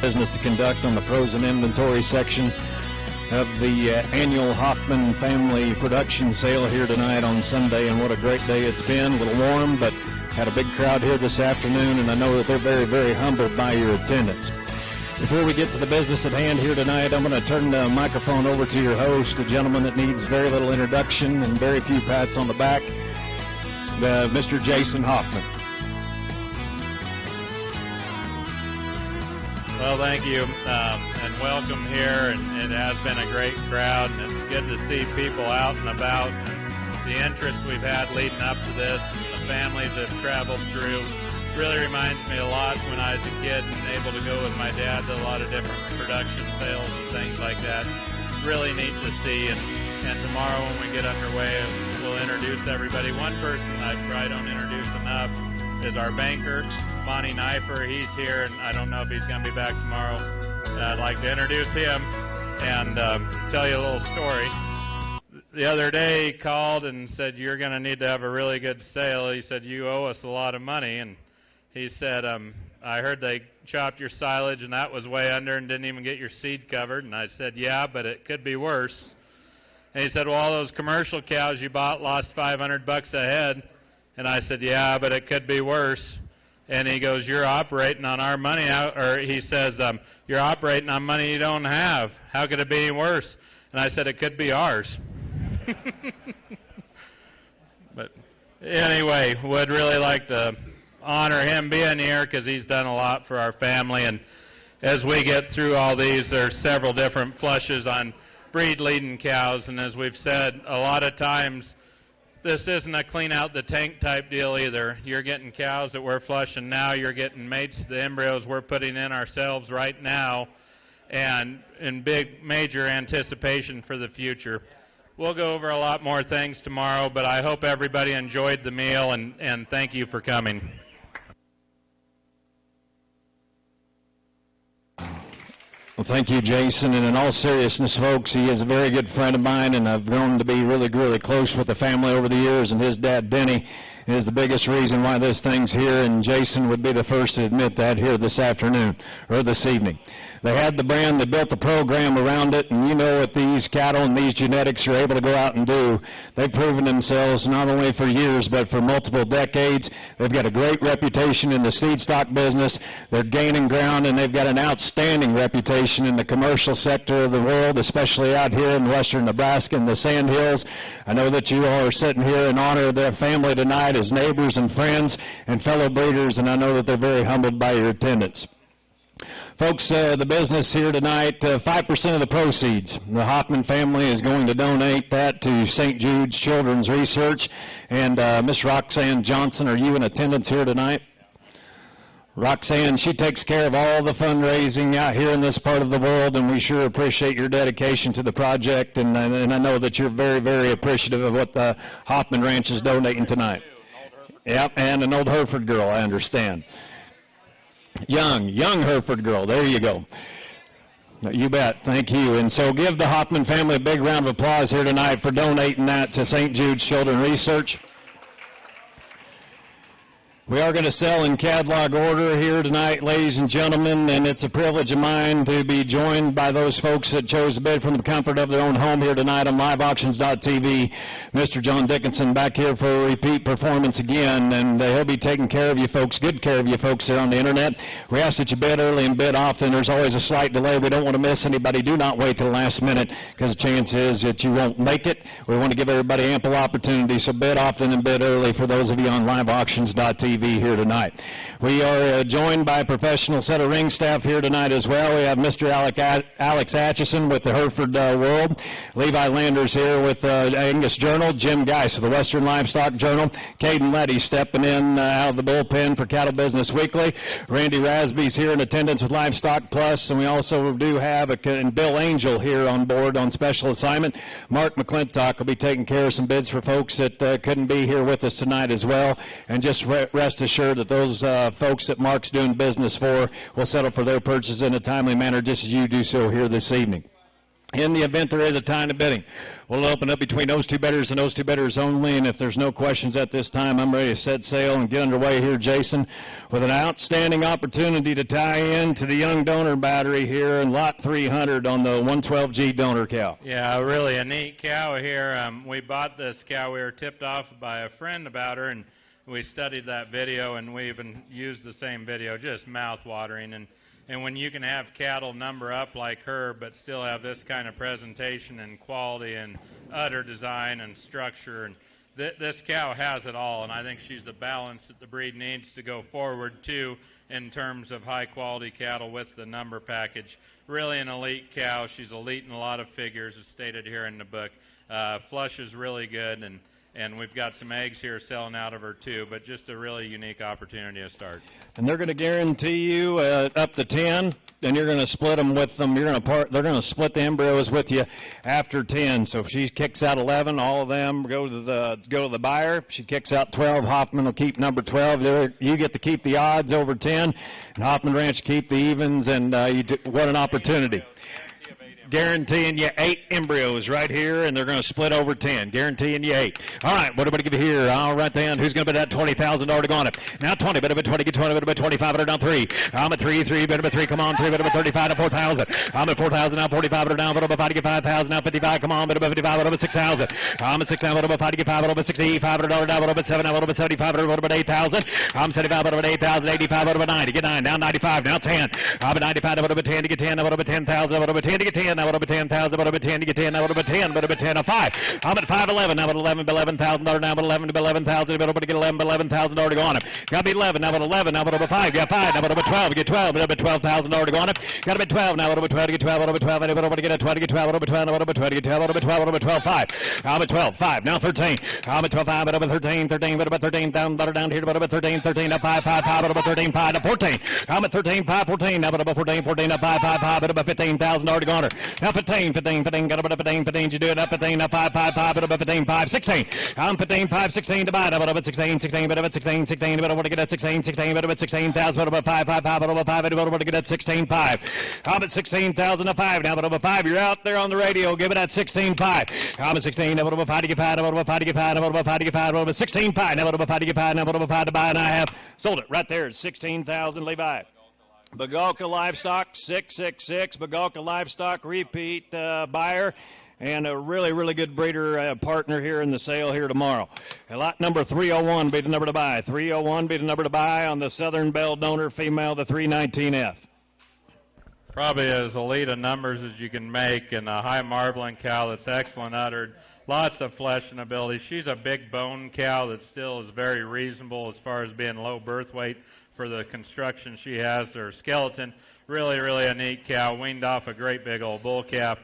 business to conduct on the frozen inventory section of the annual Hoffman family production sale here tonight on Sunday, and what a great day it's been. A little warm, but had a big crowd here this afternoon, and I know that they're very, very humbled by your attendance. Before we get to the business at hand here tonight, I'm going to turn the microphone over to your host, a gentleman that needs very little introduction and very few pats on the back, Mr. Jason Hoffman. Well, thank you, and welcome here, and it has been a great crowd, and it's good to see people out and about, and the interest we've had leading up to this, and the families that have traveled through. Really reminds me a lot when I was a kid and able to go with my dad to a lot of different production sales and things like that. Really neat to see, and tomorrow when we get underway, we'll introduce everybody. One person I probably don't introduce enough is our banker, Monty Knifer. He's here, and I don't know if he's going to be back tomorrow. I'd like to introduce him and tell you a little story. The other day he called and said, "You're going to need to have a really good sale." He said, "You owe us a lot of money." And he said, "I heard they chopped your silage and that was way under and didn't even get your seed covered." And I said, "Yeah, but it could be worse." And he said, "Well, all those commercial cows you bought lost $500 a head." And I said, "Yeah, but it could be worse." And he goes, "You're operating on our money," or he says, "You're operating on money you don't have. How could it be worse?" And I said, "It could be ours." But anyway, would really like to honor him being here because he's done a lot for our family. And as we get through all these, there's several different flushes on breed-leading cows. And as we've said, a lot of times, this isn't a clean out the tank type deal either. You're getting cows that we're flushing now. You're getting mates, the embryos we're putting in ourselves right now, and in big, major anticipation for the future. We'll go over a lot more things tomorrow, but I hope everybody enjoyed the meal, and thank you for coming. Well, thank you, Jason. And in all seriousness, folks, he is a very good friend of mine, and I've grown to be really, really close with the family over the years, and his dad, Benny, is the biggest reason why this thing's here, and Jason would be the first to admit that here this afternoon, or this evening. They had the brand, they built the program around it, and you know what these cattle and these genetics are able to go out and do. They've proven themselves not only for years, but for multiple decades. They've got a great reputation in the seed stock business. They're gaining ground, and they've got an outstanding reputation in the commercial sector of the world, especially out here in western Nebraska and the Sand Hills. I know that you all are sitting here in honor of their family tonight as neighbors and friends and fellow breeders, and I know that they're very humbled by your attendance. Folks, the business here tonight, 5% of the proceeds, the Hoffman family is going to donate that to St. Jude's Children's Research. And Miss Roxanne Johnson, are you in attendance here tonight? Roxanne, she takes care of all the fundraising out here in this part of the world, and we sure appreciate your dedication to the project, and I know that you're very, very appreciative of what the Hoffman Ranch is donating tonight. Yep, and an old Hereford girl, I understand. Young Hereford girl, there you go. You bet, thank you. And so give the Hoffman family a big round of applause here tonight for donating that to St. Jude's Children's Research. We are going to sell in catalog order here tonight, ladies and gentlemen, and it's a privilege of mine to be joined by those folks that chose to bid from the comfort of their own home here tonight on liveauctions.tv. Mr. John Dickinson back here for a repeat performance again, and he'll be taking care of you folks, good care of you folks there on the internet. We ask that you bid early and bid often. There's always a slight delay. We don't want to miss anybody. Do not wait till the last minute, because the chance is that you won't make it. We want to give everybody ample opportunity, so bid often and bid early for those of you on liveauctions.tv here tonight. We are joined by a professional set of ring staff here tonight as well. We have Mr. Alex Atchison with the Hereford World, Levi Landers here with Angus Journal, Jim Geis of the Western Livestock Journal, Caden Letty stepping in out of the bullpen for Cattle Business Weekly, Randy Rasby's here in attendance with Livestock Plus, and we also do have Bill Angel here on board on special assignment. Mark McClintock will be taking care of some bids for folks that couldn't be here with us tonight as well, and just rest assured that those folks that Mark's doing business for will settle for their purchases in a timely manner, just as you do so here this evening. In the event there is a time of bidding, we'll open up between those two bidders and those two bidders only. And if there's no questions at this time, I'm ready to set sail and get underway here, Jason, with an outstanding opportunity to tie in to the young donor battery here in lot 300 on the 112G donor cow. Yeah, really a neat cow here. We bought this cow. We were tipped off by a friend about her, and we studied that video, and we even used the same video, just mouth-watering. And when you can have cattle number up like her but still have this kind of presentation and quality and udder design and structure, and this cow has it all, and I think she's the balance that the breed needs to go forward too in terms of high-quality cattle with the number package. Really an elite cow. She's elite in a lot of figures, as stated here in the book. Flush is really good, and we've got some eggs here selling out of her too, but just a really unique opportunity to start. And they're going to guarantee you up to 10, and you're going to split them with them. They're going to split the embryos with you after 10. So if she kicks out 11, all of them go to the buyer. If she kicks out 12, Hoffman will keep number 12. You get to keep the odds over 10, and Hoffman Ranch keep the evens. And what an opportunity! Guaranteeing you 8 embryos right here, and they're going to split over 10. Guaranteeing you 8. All right, what do we give here? All right, then. Who's going to bid that $20,000 to go on it? Now 20, bit of a 20, get 20, bit of a 25, down 3. I'm at 3, bit of a 3, come on, 3, bit of a 35 to 4,000. I'm at 4,000 now, 45, down, bit of a 5 to get 5,000, now 55, come on, bit of a 55, bit of a 6,000. I'm at 6 now, bit of a 5 to get 5, bit of a 65, down, bit of a 7, now, bit of a 75, bit of a 8,000. I'm 75, bit of a 8,000, 85, bit of a 90, get 9, now 95, now 10. I'm at 95, bit of a 10 to get 10, now bit of a 10,000, bit of a 10 to get 10, now bit of a 10,000. But a 10 to get 10, now but a 10, but a 10, a 5. I'm at 511, now but 11, $11,000, now but 11 to 11,000, but to get 11, $11,000 to go on it. Got to be 11, now but 11, now but a 5, got 5, now but a 12, get 12, but $12,000 to go on it. Got to be 12, now but 12 to get 12, but 12, and but to get a 12 to get 12, but 12, now but 12 to get 12, but 12, but 12, 5. I'm at 12, 5, now 13. I'm at 12, 5, but 13, but about 13, down here, but about 13, 13, now 5, 5, 5, but about 13, 5, now 14. I'm at 13, 5, 14, now but about 14, 14, now 5, 5, 5, but about $15,000 to go on her. Now 15, got about 15, you do it up 15, now 5, 5, 5, but about 15, 5, 16. I'm 15, 5, 16 to buy, but about 16, 16, but about 16, 16, but I want to get at 16, 16, but about 16,000, but about 5, 5, 5, but about 5, but I want to get at 16, 5. I'm at 16,000 to 5 now, but about 5, you're out there on the radio, give it at 16, 5. I'm at 16, now but about 5 to get 5, now but about 5 to get 5, now but about 5 to get 5, now but 16, 5, now but about 5 to get 5, now but about 5 to buy, and I have sold it right there at 16,000, Levi. Bagalka Livestock, 666, Bagalka Livestock, repeat buyer, and a really, really good breeder partner here in the sale here tomorrow. Lot number 301 be the number to buy. 301 be the number to buy on the Southern Belle donor female, the 319F. Probably as elite a numbers as you can make, and a high marbling cow that's excellent uddered. Lots of flesh and ability. She's a big bone cow that still is very reasonable as far as being low birth weight for the construction she has. Her skeleton, really, really a neat cow, weaned off a great big old bull calf.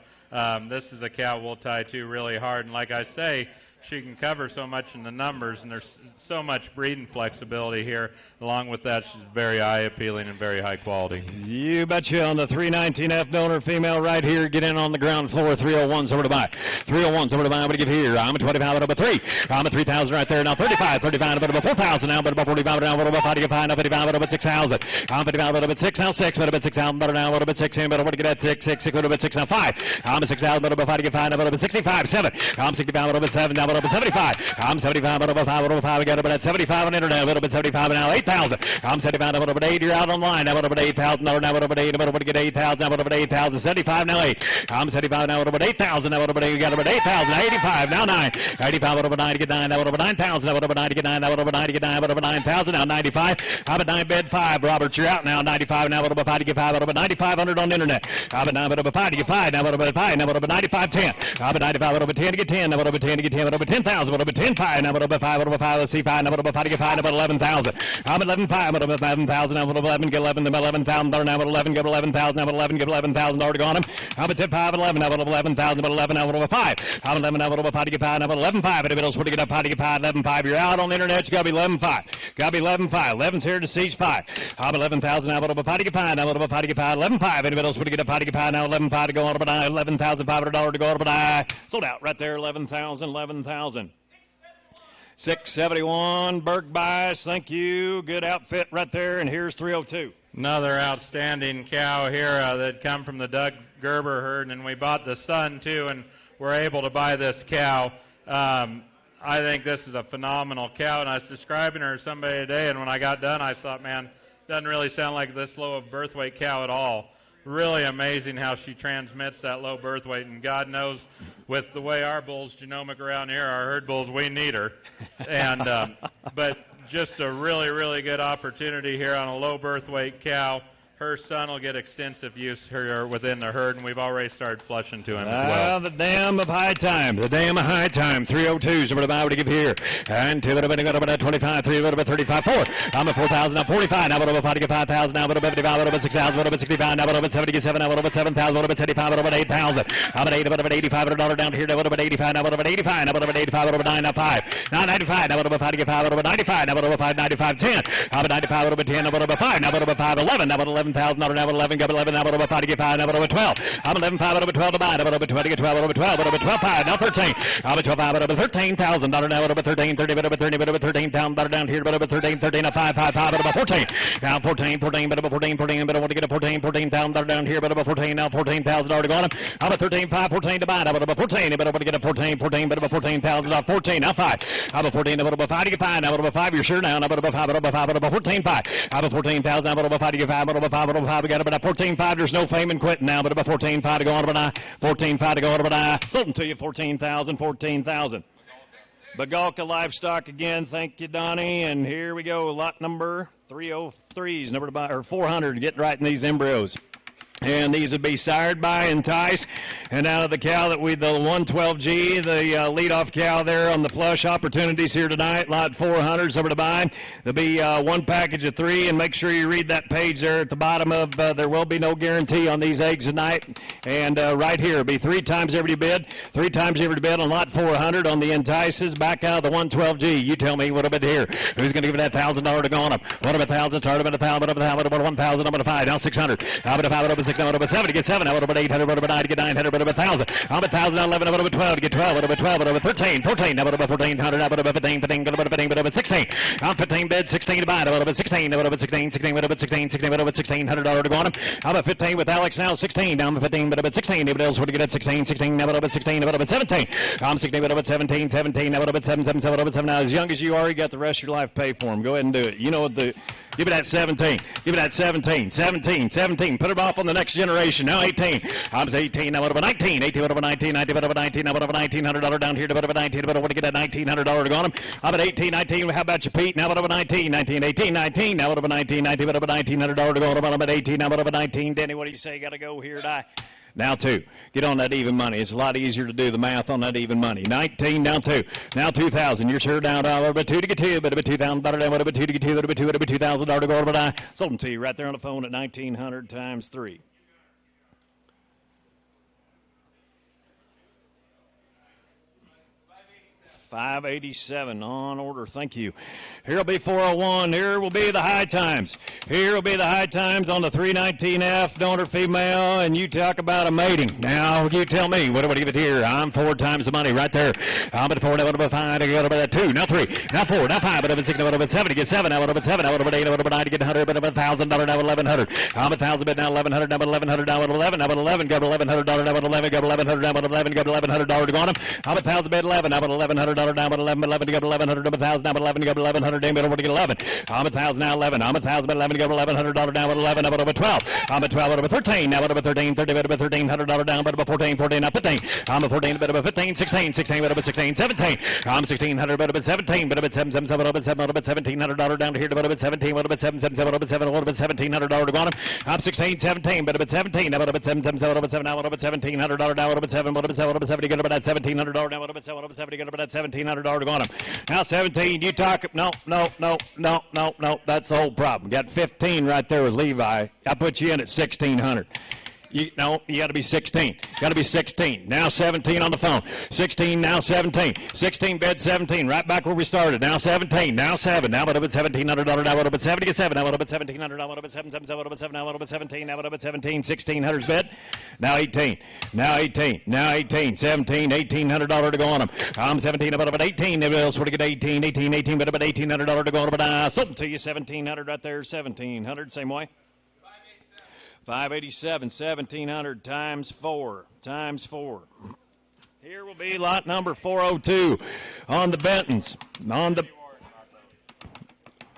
This is a cow we'll tie to really hard, and like I say, she can cover so much in the numbers, and there's so much breeding flexibility here. Along with that, she's very eye-appealing and very high quality. You betcha. On the 319F donor female right here, get in on the ground floor. 301's over to buy. 301's over to buy. I'm going to give here. I'm at 25, but 3. I'm at 3,000 right there. Now 35, but about 4,000 now, but about 45 now, but about 55, now 55, but about 6,000. I'm 55, but about 6, now 6, but about 6,000, but now, but about 6, but I want to get at 6, 6, 6, but about 6, now 5. I'm at 6,000, but about 5 to get 5, now, but about 65, 7. I'm 65, but about 7, now, but about 75. I'm 75, but about 5, but about 5, we got about 75 on internet, but about 75, now 8,000. I'm 75, now, but about 8, you're out online, now, but about 8,000, now, but about 8, but about get 8,000, now, but about 8,000, 75, now 8. I'm 75, now, but about 8,000, now, but about 8, we got about 8,000, 85, now 9. 85, but about 9 to get 9, now, but about 9,000, now, but about 9 to get 9, now, but about 9 to get 9, but about 9,000, now 95. I'm at 9 bed 5, Robert, you're out now, 95, now, but about 5 to get 5, but about 9,500 on the internet. I'm at 9, but about 5 to get 5, now, but about 5, now, but about 95, 10. I'm at 95, but about 10 to get 10, now, but about 10 to get 10, but about 10,000, but about 10, 5, now, but about 5, but about 5, let's see, 5, now, but about 5 to get 5, now, but 11,000. I'm at 11, 5, but about 11,000, now, but 11, get 11, about 11,000, now, but 11, get 11,000, now, but 11, get 11,000 already gone him. I'm at 10, 5, 11, now, but 11,000, but 11, now, but about 5. I'm 11, now, but about 5 to get 5, now, but 11, 5, and if it else, where to get up, 5 to get 5, 11, 5, you're out on the internet, you got to be 11, 5. Got to be 11, 5. 11's here to siege 5. I'm 11,000, now, but about 5 to get 5, now, but about 5 to get 5, 11, 5, and if it else, where to get up, 5 to get 5, now, 11, 5 to go on, but I, $11,500 to go on, but I sold out right there, 11,000, 11,000. 671, Burke Bias, thank you. Good outfit right there, and here's 302. Another outstanding cow here that come from the Doug Gerber herd, and we bought the son too, and we're able to buy this cow. I think this is a phenomenal cow, and I was describing her to somebody today, and when I got done, I thought, man, doesn't really sound like this low of birth weight cow at all. Really amazing how she transmits that low birth weight, and God knows with the way our bulls genomic around here, our herd bulls, we need her. And but just a really, really good opportunity here on a low birth weight cow. Her son will get extensive use here within the herd, and we've already started flushing to him as well. The dam of high time. The dam of high time. 302s. What about to give here? And 2 about 25. 3 about 35. 4. I'm at 4,000. Now 45. Now about 5 to get 5,000. Now about 55. About 6,000. About 65. Now about 77. Now about 7,000. About 75. About 8,000. I'm at 8. About $85 down here. Now about 85. Now about 85. Now about 85. About 9. Now 5. Now 95. Now about 5 to get 5. About 95. Now about 5. 95. 10. I'm at 95. About 10. Now about 5. Now about 5. 11. Now about 11,000. Now about 11. Got 11. Now about 5 to get 5. Now about 12. I'm 11. 5. About 12 to buy. Now about 12 to get 12. About 12. About 12. 5. Now 13. I'm at 12. 5. About 13,000. Now about 13. 30. About 30. About 13. Down here. About 13. 13. Now 5. 5. 5. About 14. Now 14. 14. About 14. 14. But I want to get a 14. 14,000 down here. But about 14. Now 14,000 already gone. I'm at 13. 5. 14 to buy. Now about 14. But I want to get a 14. 14. But about 14,000. Now 14. Now 5. I'm at 14. About 5 to get 5. Now about 5. You're sure now. Now about 5. About 5. About 14. 5. I'm at 14,000. Now about 5 to get 5. About 5. About 5. We got about 14. 5. There's no fame in quitting now. But about 14. 5 to go on. About 14. 5 to go on. About something to you. 14,000. 14,000. Bagalka Livestock again. Thank you, Donnie. And here we go. Lot number 303s, number to buy, or 400. Get right in these embryos. And these would be sired by Entice. And out of the cow that the 112G, the leadoff cow there on the flush opportunities here tonight, lot 400, over to buy. There'll be one package of 3, and make sure you read that page there at the bottom of, there will be no guarantee on these eggs tonight. And right here, it'll be 3 times every bid, 3 times every bid on lot 400 on the Entices, back out of the 112G. You tell me what about here. Who's going to give it that $1,000 to go on them? What about 1,000? Start about 1,000, about 1,000, about 5, now 600. How about 5, about 6, now about 7 to get 7, now about 800, about 9 to get 900, about 1,000. How about 1,000, now 11, about 12 to get 12, about 12, about 13, 14, now about 1,400, now about 15, 15, about 15, about 16. I'm 15 bid, 16 to buy, about 16, about 16, 16, about 16, 16, about $1,600 to go on them. How about 15 with Alex now 16, down 15, but about 16. Anybody else want to get at 16, 16, now about 16, about 17. I'm 16, about 17, 17, now about 7, 7, 7, about 7. Now as young as you are, you got the rest of your life paid for them. Go ahead and do it. You know what the, give it that 17, give it that 17, 17, 17. Put it off on the next generation. Now 18. I'm 18, now about 19, 18, about 19, 19, about 19, now about $1,900 down here to about 19, about I want to get that $1,900 to go on them. I'm at 18, 19, how about you, Pete? Now about 19, 19, 18, 19, now about 19, 19, about $1,900 to go on them. I'm at 18, now about 19. Danny, what do you say? Got to go here, die. Now 2. Get on that even money. It's a lot easier to do the math on that even money. 19, now 2. Now 2,000. You're sure down about 2 to get 2, but about $2,000 down, about 2 to get 2, about 2, about $2,000 to go over. I sold them to you right there on the phone at 1,900 times 3. $587 on order. Thank you. Here will be 401. Here will be the high times. Here will be the high times on the 319F, donor female, and you talk about a mating. Now, you tell me, what do I give it here? I'm 4 times the money right there. I'm at 4, now about 5, I got about 2, now 3, now 4, now 5, but about 6, now about 7 to get 7, now about 7, now about 8, now about 9 to get 100, but about $1,000, now about 1,100. I'm at 1,000, but now 1,100, now about 1,100, now about 11, now about 11, got $1,100, now about 11, got 1,100, now about 11, got $1,100 to go on them. I'm at 1,000, but 11, now about 1,100. Down about 11, 11 to go 1,100, about 1,000, now about 11 to go 1,100, damn it, over to get 11. I'm at 1,000, now 11. I'm at 1,000, but 11 to go $1,100 down about 11, now about 12. I'm at 12, about 13, now about 13, 30, about $1,300 down, but about 14, 14, now 15. I'm at 14, but about 15, 16, 16, but about 16, 17. I'm 1,600, but about 17, but about 7, 7, 7, about 7, about $1,700 down to here, but about 17, what about 7, 7, 7, about 7, what about $1,700 to go on him. I'm 16, 17, but about 17, now about 7, 7, 7, about 7, now about $1,700 down, what about 7, what about 7, what about 70, get about that $1,700 down, what about 7, what about 70, get about that $1,700 to go on him. Now 17, you talk, no, that's the whole problem. Got 15 right there with Levi. I put you in at 1,600. You got to be 16. Got to be 16. Now 17 on the phone. 16, now 17. 16 bed 17. Right back where we started. Now 17. Now 7. Now what about $1,700? Now what about 7 to get 7? Now what about $1,700? Now what about 7, 7, 7, what about 7? Now what about 17? Now what about 17? 1,600's bed. Now 18. Now 18. Now 18. 17. $1,800 to go on them. I'm 17. About 18. Everybody else would get 18. 18. 18. But about $1,800 to go on them. But I sold them to you. 1,700 right there. 1,700. Same way. 587, 1,700 times 4, times 4. Here will be lot number 402 on the Bentons. On the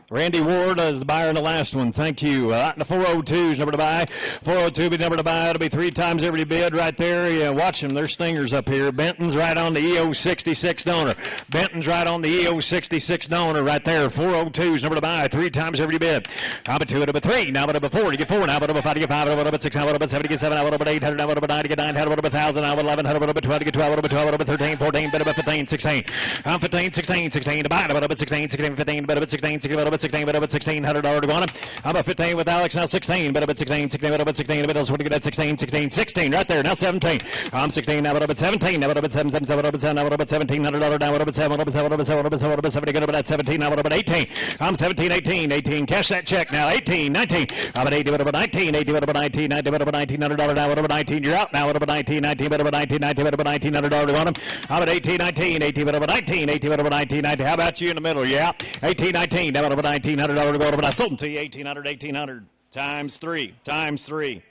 Randy Ward is the buyer in the last one. Thank you. Lot the 402 is number to buy. 402 be number to buy. It'll be 3 times every bid right there. Yeah, watch them. There's stingers up here. Benton's right on the EO 66 donor. Benton's right on the EO 66 donor right there. 402 is number to buy. 3 times every bid. How about 2? It'll be 3. Now about 4. You get 4. Now about 5. You get 5. Now about 6. Now about 7. You get 7. Now about 800. Now about 9. You get 9. Now about 1,000. Now about 11. Now about 12. You get 12. Now about 12. Now about 13. 14. But about 15. 16. 15. 16. 16 to buy. Now about 16. 16. 15. But about 16. 16. But about 16. But about 16. $100 to go on him. How about 15 with Alex? Now 16. But about 16. 16. But about 16. But else what do you get at 16? 16. 16 right there. Now 17. I'm 16. Now but about 17. Now but about 7. 7. 7. About 7. Now about $1,700. Now about 7. About 7. About 7. About 7. About 7. Get about 17. Now about 18. I'm 17. 18. 18. Cash that check now. 18. 19. How about 18? What about 19? 18. What about 19? 19. What about $1,900? Now what about 19? You're out. Now what about 19? 19. What about 19? 19. What about $1,900 to go on him? How about 18? 19. 18. What about 19? 18. What about 19? 19. How about you in the middle? Yeah. 18. 19. Now what about $1,900 to go on him? But I sold them to you. 1,800. 1,800 times 3. Times 3.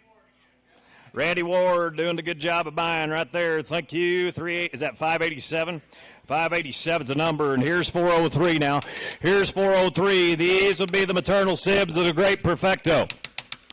Randy Ward doing a good job of buying right there. Thank you. 3. Is that 587? 587 is the number, and here's 403 now. Here's 403. These would be the maternal sibs of the great Perfecto.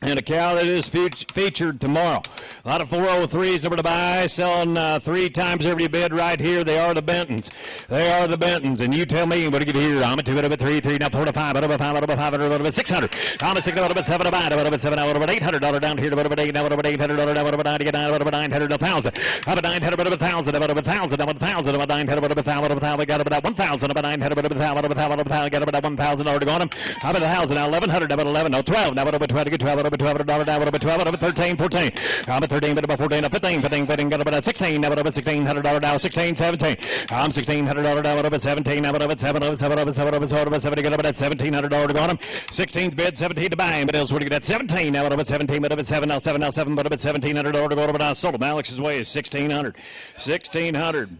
And a cow that is featured tomorrow. A lot of 403s number to buy, selling 3 times every bid right here. They are the Bentons. They are the Bentons. And you tell me what to get here. I'm at 2, about 3, 3, now 4 to 5, about 5, about 5, about 600. I'm at 6, about 7 to buy, about 7, about $800 down here, about 8, now about $800 down, about 9, about 900, 1,000. About 900, about 1,000, about 1,000, about 1,000, about 900, about 1,000, about 1,000, got about 1,000, about 900, about 1,000, about 1,000, about 1,000, got about $1,000 to go on them. How about 1,000, now 1,100, about 11, no 12, now about 12, get 12, about 12, $12, now about 12, about 13, 14. I'm at 13, but about 14, now 15, 15, 15, got about 16, now about $1,600 now 16, 17. I'm $1,600 now about 17, now about 7, over 7, over 7, over 7, over 7, got about $1,700 to go on them. 16's bid, 17 to buy, but else would you get at 17, now about 17, but about 7, now 7, now 7, but about $1,700 to go on, but I sold them. Alex's way is 1,600. 1,600.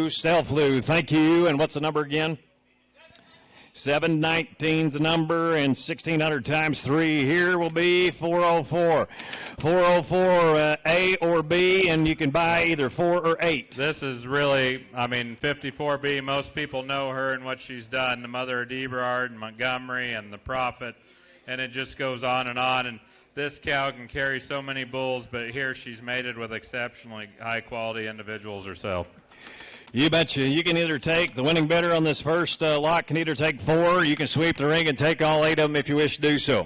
Stealth flu. Thank you. And what's the number again? 719's the number, and 1,600 times 3 here will be 404. 404, A or B, and you can buy either 4 or 8. This is really, 54B, most people know her and what she's done, the mother of Debrard and Montgomery and the Prophet, and it just goes on. And this cow can carry so many bulls, but here she's mated with exceptionally high-quality individuals herself. You betcha. You can either take the winning bidder on this first lot can either take 4, or you can sweep the ring and take all 8 of them if you wish to do so.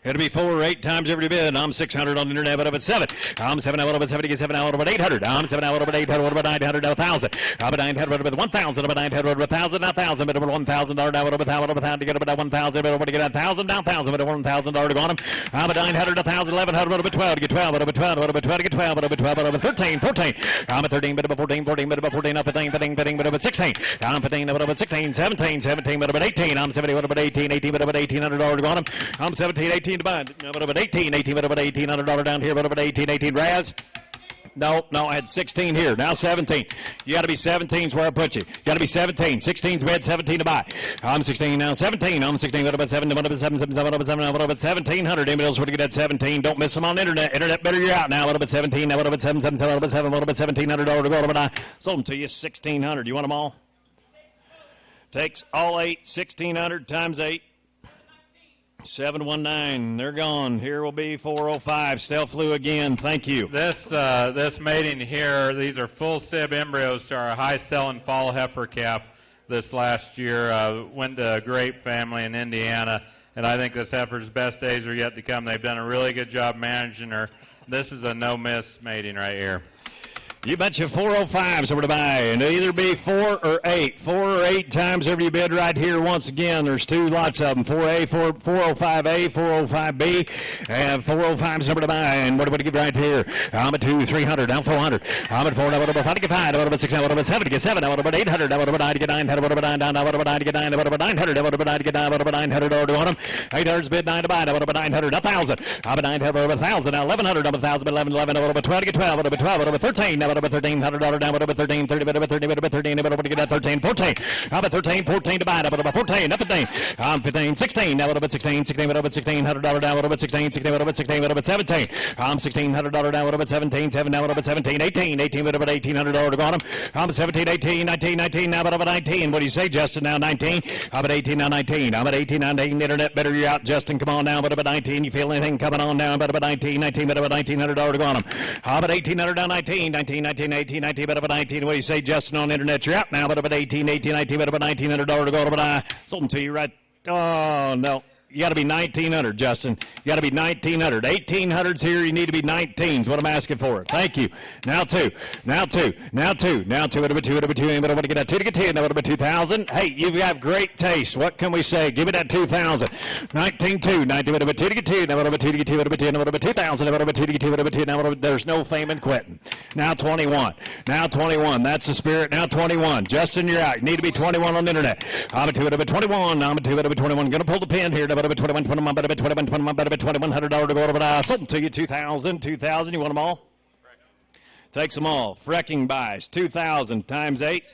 It'll be 4 or 8 times every bid. I'm 600 on the internet, but I'm at 7. I'm 7 out of 70, 7 out of 800. I'm 7 out of 800, what about 900, 1,000. I'm at 900, what about 1,000, about 900, 1,000, now 1,000, but about $1,000, now what about 1,000, to get about 1,000, but what to get 1,000, now 1,000, but $1,000 to go on them. I'm at 900, 1,000, 1,100, what about 12, to get 12, what about 12, what about 12, to get 12, what about 12, what about 13, 14. I'm at 13, but about 14, 14, but about 14, up 15, 15, 15, but about 16. I'm 15, but about 16, 17, 17, but about 18. I'm 70, what about 18, 18, but about $1,800 to go on them. I'm 17, 18 to buy. But about 18, 18, but about $1,800 down here, but about 18, 18. Raz? No, I had 16 here. Now 17. You got to be 17's where I put you. You got to be 17. 16's bid, 17 to buy. I'm 16 now. 17. I'm 16. What about 7? What about 7? 7, what about 7? What about 1,700? Anybody else want to get that 17? Don't miss them on the internet. Internet better, you're out now. What about 17? Now what about 7? 7, 7, what about 7? What about $1,700 to go? What about I sold them to you? 1,600. You want them all? Takes all 8. 1,600 times 8. 719, they're gone. Here will be 405. Stealth flu again. Thank you. This mating here, these are full sib embryos to our high-selling fall heifer calf this last year. Went to a great family in Indiana, and I think this heifer's best days are yet to come. They've done a really good job managing her. This is a no-miss mating right here. You betcha 405s over to buy, and it'll either be 4 or 8. 4 or 8 times every bid right here. Once again, there's 2 lots of them. 4A, 405A, 405B, and 405s over to buy. And what do we give right here? I'm at 2, 300, down 400. I'm at 4, now what about 5 to get 5, now what about 6, now what about 7 to get 7, now what about 800, now what about 9 to get 9, now what about 9 down, now what about 9 to get 9, now what about 900, now what about 9 to get 9, what about 900 order on them. 800's bid 9 to buy, now what about 900, 1,000. I'm at 900, what about 1,000, now 1,100, now 1,000, 11, 11, now what about 12 to get 12, what about 12, what about 13, now about $1,300 down, about 13, 30, about 30, about 13, about what you get 13, 14. How about 13, 14 to buy, about 14, up 15. 15, 16, now about 16, 16, about $1,600 down, about 16, 16, about 16, about 17. $1,600 down, about 17, 7, now about 17, 18, 18, about $1,800 to go on them. 17, 18, 19, 19, now about 19. What do you say, Justin? Now 19. How about 18, now 19. How about 18, now 19. Internet better, you're out, Justin. Come on down, about 19. You feel anything coming on down, about 19, 19, about $1,900 to go on them. How about 1800 down 19, 19, 19, 18, 19, about 19. What do you say, Justin, on the internet? You're out now, about 18, 18, 19, about $1,900 to go. But I sold them to you right. Oh, no. You got to be 1,900, Justin. You got to be 1,900. 1,800's here. You need to be 19's. What I'm asking for. Thank you. Now two. Now two. Now two. Now two. What about two? What about two? What about to get that two to get 10? What about 2,000? Hey, you've got great taste. What can we say? Give me that 2,000. 19.2. 19. What about two to get 10? What about two to get 2? What about 10? What about 2,000? What about two to get 2? What about 10? Now there's no fame in quitting. Now 21. Now 21. That's the spirit. Now 21. Justin, you're out. You need to be 21 on the internet. I'm a two. What about 21? I'm a two. What about 21? Going to pull the pin here. About 21, 21, about 21, 21, about $2,100 to go over. But I sold them to you. 2,000, 2,000. You want them all? Takes them all. Frecking buys. 2,000 times 8.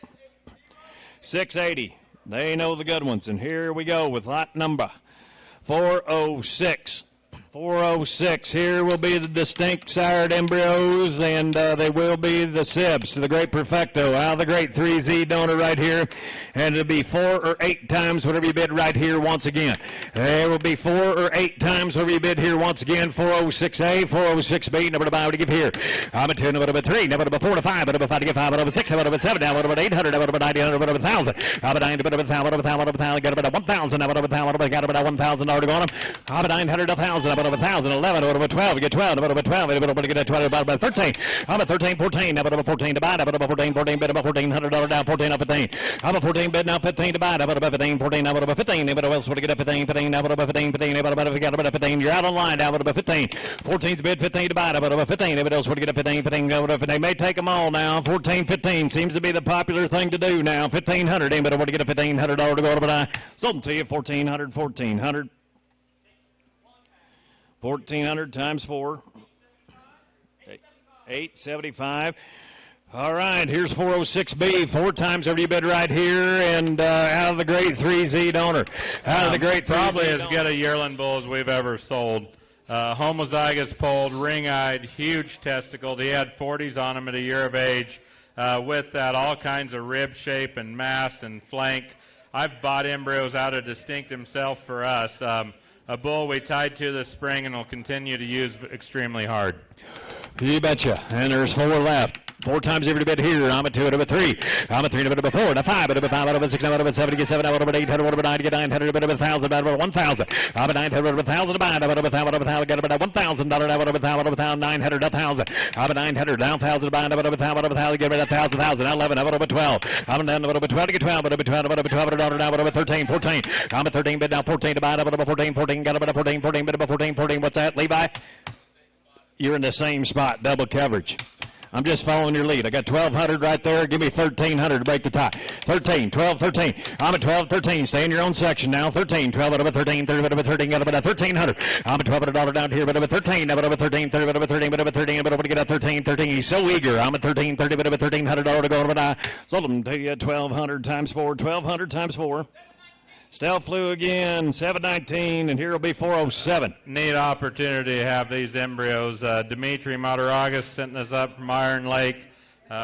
680. They know the good ones. And here we go with lot number 406. 406. Here will be the distinct sired embryos, and they will be the sibs. The great perfecto out of the great 3Z donor right here, and it'll be 4 or 8 times whatever you bid right here once again. There will be 4 or 8 times whatever you bid here once again. 406A, 406B. Number to buy, what to give here? I'm a 2, number to 3, number to 4 to 5, number to 5 to get 5, number to 6, number to 7, now number to 800, number to 900, number to 1,000. I'm a 9, number to 1,000, number to 1,000, got about 1,000, number to 1,000, got about $1,000 to go on them. I'm a 900, 1,000. About 1,000, 11, about 12, you get 12, about 12, about get 12, about 13. I'm a 13, 14, about 14 to buy, about 14, 14, bid about $1,400 down, 14 up 15. I'm a 14 bid now, 15 to buy, about 15, 14, now about 15, about else would get up 15, 15, now about 15, 15, about 15, you're out online now, about 15. 14's bid, 15 to buy, about 15, about else would get up 15, 15, about they may take them all now. 14, 15 seems to be the popular thing to do now. 1,500, anybody would get a $1,500 to go, but I sold them to you. 1,400, 1,400. 1,400 times 4, 875. All right, here's 406B, 4 times over you bid right here, and out of the great 3Z donor. Out of the great 3Z probably donor. as good a yearling bull as we've ever sold. Homozygous polled, ring-eyed, huge testicle. He had 40s on him at a year of age. With that, all kinds of rib shape and mass and flank. I've bought embryos out of Distinct himself for us. A bull we tied to this spring and will continue to use extremely hard. You betcha. And there's 4 left. 4 times every bid here. I'm a 2, I'm a 3. I'm a 3, I'm a 4, I'm a 5, I'm a 5, I'm a 6, I'm a 7, get 7, I'm a 800, I'm a 9, get 900, I'm a 1,000, I'm a 1,000. I'm a 900, I'm a 1,000 to buy, I'm a 1,000, I'm a 1,000, get about $1,000, I'm a 1,000, 900, 1,000. I'm a 900, now 1,000 to buy, I'm a 1,000, get about 1,000, now 11, I'm a 12. I'm a 12 to get 12, I'm a 12, I'm a $1,200 now, I'm a 13, 14. I'm a 13 bid now, 14 to buy, I'm a 14, 14, got about 14, 14, bid about 14, 14. What's that, Levi? You're in the same spot, double coverage. I'm just following your lead. I got 1,200 right there. Give me 1,300 to break the tie. 13, 12, 13. I'm at 12, 13. Stay in your own section now. 13, 12, out of a 13, 30, out of a 13, got about 1,300. I'm at $1,200 down here, but of a 13, out of a 13, 30, out of a 13, but of a 13, but I'm going to get a 13, 13. He's so eager. I'm at 13, 30, but of a $1,300 to go. But I sold him to you 1,200 times 4, 1,200 times 4. Stell flew again, 719, and here will be 407. Neat opportunity to have these embryos. Dimitri Mataragas sent this up from Iron Lake.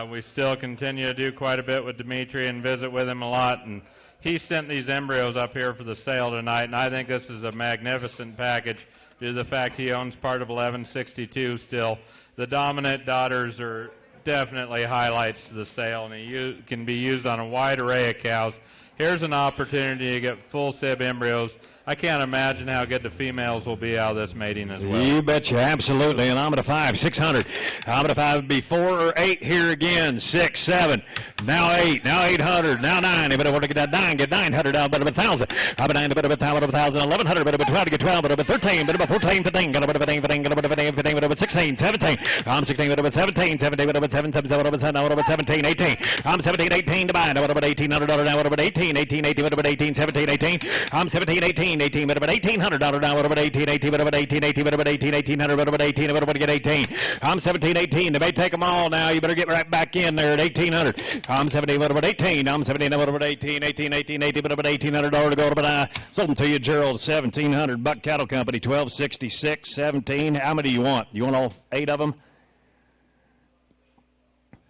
We still continue to do quite a bit with Dimitri and visit with him a lot. And he sent these embryos up here for the sale tonight, and I think this is a magnificent package due to the fact he owns part of 1162 still. The dominant daughters are definitely highlights to the sale, and he can be used on a wide array of cows. Here's an opportunity to get full sib embryos. I can't imagine how good the females will be out of this mating as well. You betcha, absolutely. And I'm at a 5, 600. I'm at a 5 would be 4 or 8 here again. 6, 7, now 8, now 800, now 9. But I want to get that 9, get 900 out, but of 1,000. I'm at 9, but of 1,000, 1,100, but of 12 to get 12, but of 13, but of 14, 15, got about 15, 15, got about 15, 15, but of 16, 17. I'm 16, but of 17, 17, but of 7, 7, 7, but of 17, 18. I'm 17, 18 to buy, but of $1,800 now, but of 18. 18, 18, 18, what about 18, 17, 18. I'm 17, 18, 18, what about $1,800 down, what about 18, 18, what about 18, 18, what about 18, 1800, what about 18, what about get 18. I'm 17, 18, they may take them all now, you better get right back in there at 1800. I'm 17, what about 18, I'm 17, what about 18, 18, 18, 18, what about $1,800 to go, but I sold them to you, Gerald, 1700, Buck Cattle Company, 1266, 17. How many do you want? You want all 8 of them?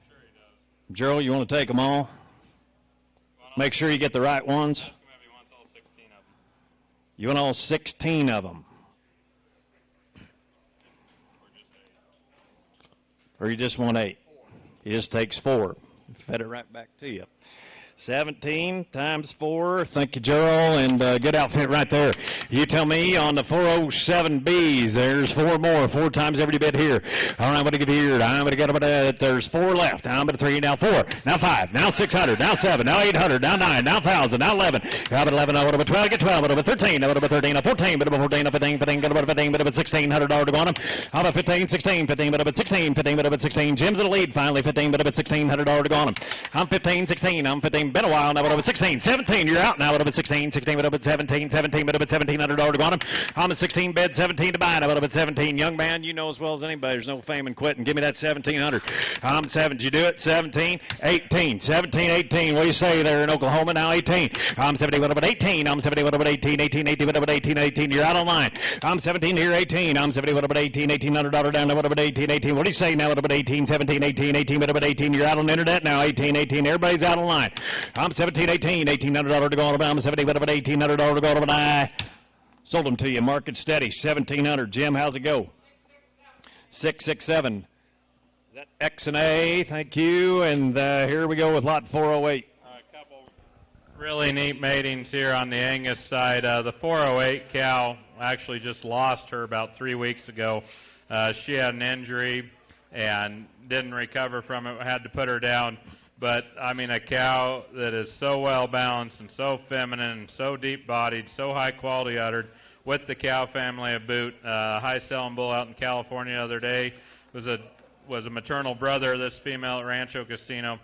Sure he does. Gerald, you want to take them all? Make sure you get the right ones. Ask him if he wants all 16 of them. You want all 16 of them? Or you just want 8? He just takes 4. Fed it right back to you. 17 times 4. Thank you, Gerald, and good outfit right there. You tell me on the 407Bs, there's 4 more, 4 times every bit here. All right, I'm going to give here. I'm going to get about that. There's 4 left. I'm going to 3, now 4, now 5, now 600, now 7, now 800, now 9, now 1,000, now 11. How about 11? I would have 12, get 12, I would have 13, I would have 13, 14, but about 14, 15, 15, got about 15, but about $1,600 to go on them. How about 15, 16, 15, but about 16, 15, but about 16. Jim's in the lead finally, 15, but about $1,600 to go on them. I'm 15, 16, I'm 15. Been a while now, but over 16, 17, you're out now, but over 16, 16, but over 17, 17, but over $1,700 to go on him. I'm a 16 bed, 17 to buy, now, but over 17. Young man, you know as well as anybody, there's no fame in quitting. Give me that 1,700. I'm 7. Did you do it? 17, 18, 17, 18. What do you say there in Oklahoma? Now 18. I'm 70, what about 18? I'm 70, what about 18, 18, 18, what about 18, 18. You're out on line. I'm 17 here, 18. I'm 70, what about 18, $1,800 down, now what about 18, 18. What do you say now? What about 18, 17, 18, 18, what about 18? You're out on the internet now, 18, 18. Everybody's out on line. I'm 17, 18, $1,800 to go on. I'm 70, what about $1,800 to go on. I sold them to you. Market steady, 1,700. Jim, how's it go? 667. Is that X and A? Thank you. And here we go with lot 408. A couple really neat matings here on the Angus side. The 408 cow actually just lost her about 3 weeks ago. She had an injury and didn't recover from it. Had to put her down. But, I mean, a cow that is so well-balanced and so feminine and so deep-bodied, so high-quality uddered, with the cow family of boot. High-selling bull out in California the other day was a maternal brother of this female at Rancho Casino.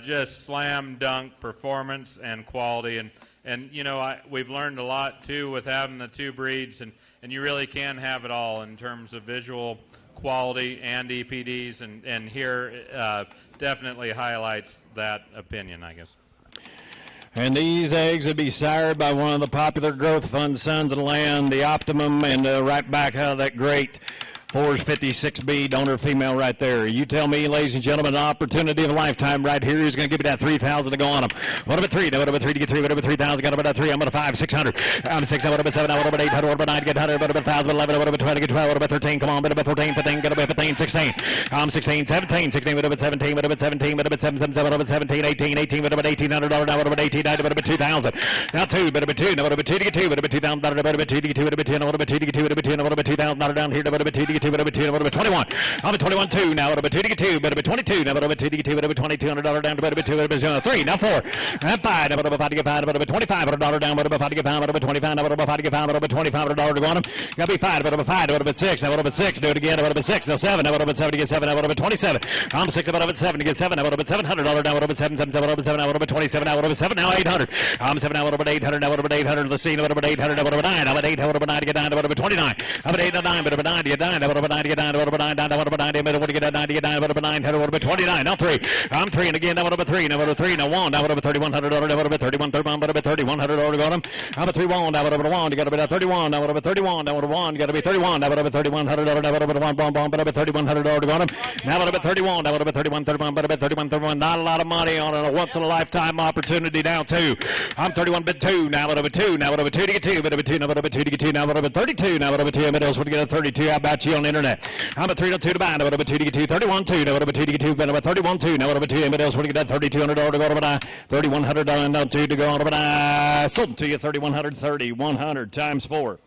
Just slam-dunk performance and quality. And you know, we've learned a lot, too, with having the 2 breeds. And you really can have it all in terms of visual quality and EPDs. And here definitely highlights that opinion, I guess. And these eggs would be sired by one of the popular growth fund sons of the land, the Optimum, and right back out of that great 456B donor female right there. You tell me, ladies and gentlemen, an opportunity of a lifetime right here. He's going to give you that 3,000 to go on him. What about 3? No, what about 3 to get 3? What about 3,000? Got about 3. I'm about 5, 600. I'm 6. What about 7? What about 800? What about 9? Get 100. What about 1,000? 11. What about 20? Get 12. What about 13? Come on. What about 14? 15. Got about 15, 16. I'm 16, 17, 16. What about 17? What about 17? What about 7, 7, 7? What about 17? 18, 18. What about $1,800? Now what about 18? What about 2,000? Now 2. What about 2? Now what about 2 to get 2? What about 2,000? What about 2 to get 2? What about 10? What about 2 to get 2? What about 2? What about 2,000? Down here. What about 2 to get 2? What about 2? What about 21? I'm at 21, 2. Now what about 2 to get 2? What about 22? Now what about 2 to get 2? What about $2,200 down to what about 2? What about 3? Now 4. Now 5. Now what about 5 to get 5? What about $2,500 down? What about 5 to get 5? What about 25? Now what about 5 to get 5? What about $2,500 to go on them? Got to be 5. What about 5? What about 6? Now what about 6? Do it again. What about 6? Now 7. Now what about 7 to get 7? Now what about 27? I'm 6. What about 7 to get 7? Now what about $700 down? What about 7? 7, 7. What about 7? Now what about 27? Now what about 7? Now 800. I'm 7. Now what about 800? Now what about 800? Let's see. What about 800? Now what about 9? Now what about 8? What about 9 to get 9? What about 29? How about 8 and 9? What about 9 to get 9? What about 9 to get 9? What about 9 down? What about 9 to get 9 to get 9? What about 9? What about 29? Now 3. I'm 3 and again. Now what about 3? Now what about 3? Now 1. Now what about $3,100? Now what about 31? What about $3,100 to go on them? How about 3 1? Now what about 1? You got to be at 31. Now what about 31? Now what about 1? You got to be 31. Now what about $3,100? Now what about 1? Bomb. What about $3,100 to go on them? Now what about 31? Now what about 31? What about 31? Not a lot of money on a once in a lifetime opportunity. Now 2. I'm 31 bid 2. Now what about 2? Now what about 2 to get 2? What about 2? Now what about 2 to get 2? Now what about 32? Now what about 2? Middles would get a 32. How about you on the internet? I'm a 3 to 2 to buy. Now what about 2 to get 2? 31 2. Now what about 2 to get 2? Now about 31 2. Now what about 2? Middles would get that $3,200 to go to buy. $3,100 now 2 to go to buy. Sold to you 3,100. 3,100 times 4.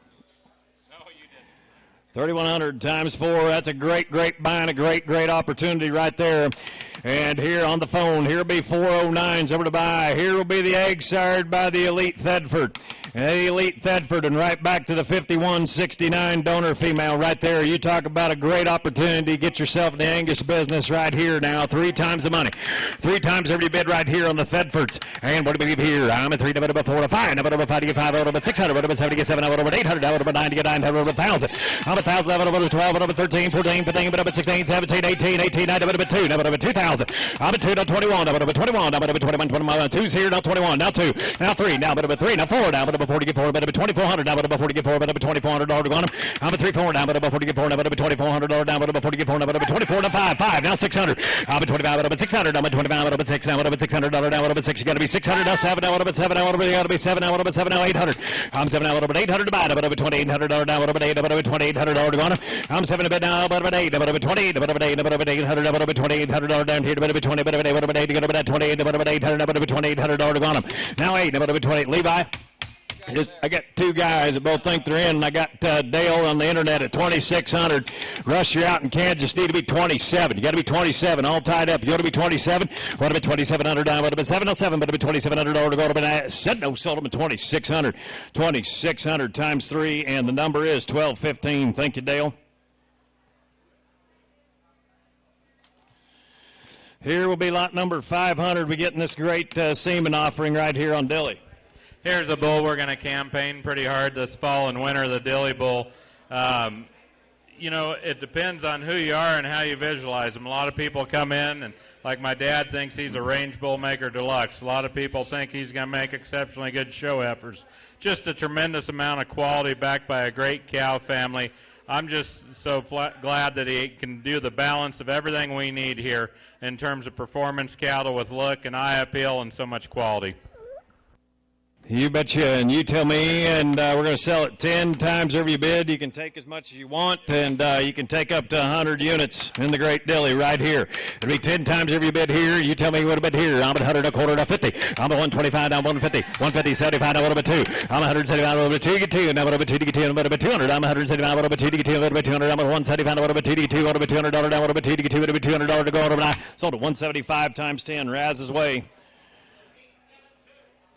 3,100 times 4. That's a great buy and a great opportunity right there. And here on the phone, here will be 409s over to buy. Here will be the egg sired by the Elite Thedford. Elite Thedford, and right back to the 5169 donor female right there. You talk about a great opportunity. Get yourself in the Angus business right here now. 3 times the money. 3 times every bid right here on the Thedfords. And what do we give here? I'm a 3, number 4 to 5. Number 5 to get 5, number 600, number 7 to get 7, number 800, number 9 to get 9, number 1,000. I'm 1,000, number 12, number 13, 14, 15, number 16, 17, 18, 18, number 2, number 2,000. I'm at 2, now 21, number 21, number 21, 21, 2's here, now 21, now 2, now 3, now number 3, now 4, now number 4 to get 4, number 2,400, now number 4 to get 4, number $2,400 to go on him. I'm at 3, 4, now number 4 to get 4, number $2,400, now number 4 to get 4, number 24 to 5, 5, now 600. I'm at 25, number 600, number 25, number 6, now number $600, now number 6, you got to be 600, now 7, now number 7, now number you got to be 7, now number 7, now 800. I'm 7, now number 800 to buy, number $2,800, now number 8, number $2,800 to go on him. I'm 7 to bid now, number 8, number 28, number 8, number 800, number $2,800 down here, number 20, number 8, number 8, number 28, number 800, number $2,800 to go on him. Now 8, number 28, Levi. I got 2 guys that both think they're in, and I got Dale on the internet at 2,600. Russ, you're out in Kansas, need to be 27. You got to be 27, all tied up. You got to be 27. What have been 2,700 down? What have been 707? But have been $2,700 to go. Would have been said no, sold them at 2,600. 2,600 times 3, and the number is 1215. Thank you, Dale. Here will be lot number 500. We're getting this great semen offering right here on Dilly. Here's a bull we're going to campaign pretty hard this fall and winter, the Dilly Bull. You know, it depends on who you are and how you visualize them. A lot of people come in, and like my dad thinks he's a range bull maker deluxe. A lot of people think he's going to make exceptionally good show efforts. Just a tremendous amount of quality backed by a great cow family. I'm just so glad that he can do the balance of everything we need here in terms of performance cattle with look and eye appeal and so much quality. You betcha, and you tell me, and we're going to sell it 10 times every bid. You can take as much as you want, and you can take up to 100 units in the Great Dilly right here. It'll be 10 times every bid here. You tell me what a bid here. I'm at 100, a quarter, to 50. I'm at 125, down 150. 150, 75, now what about 2? I'm at 175, what about 2 to get 2. Now what about 2 to get 2, what about 200. I'm at 175, what about 2 to get 2, what about 200. I'm at 175, what about 2 to get 2, what about $200. Now what about 2 to get 2, what about $200 to go. What about I sold at 175 times 10. Raz's way.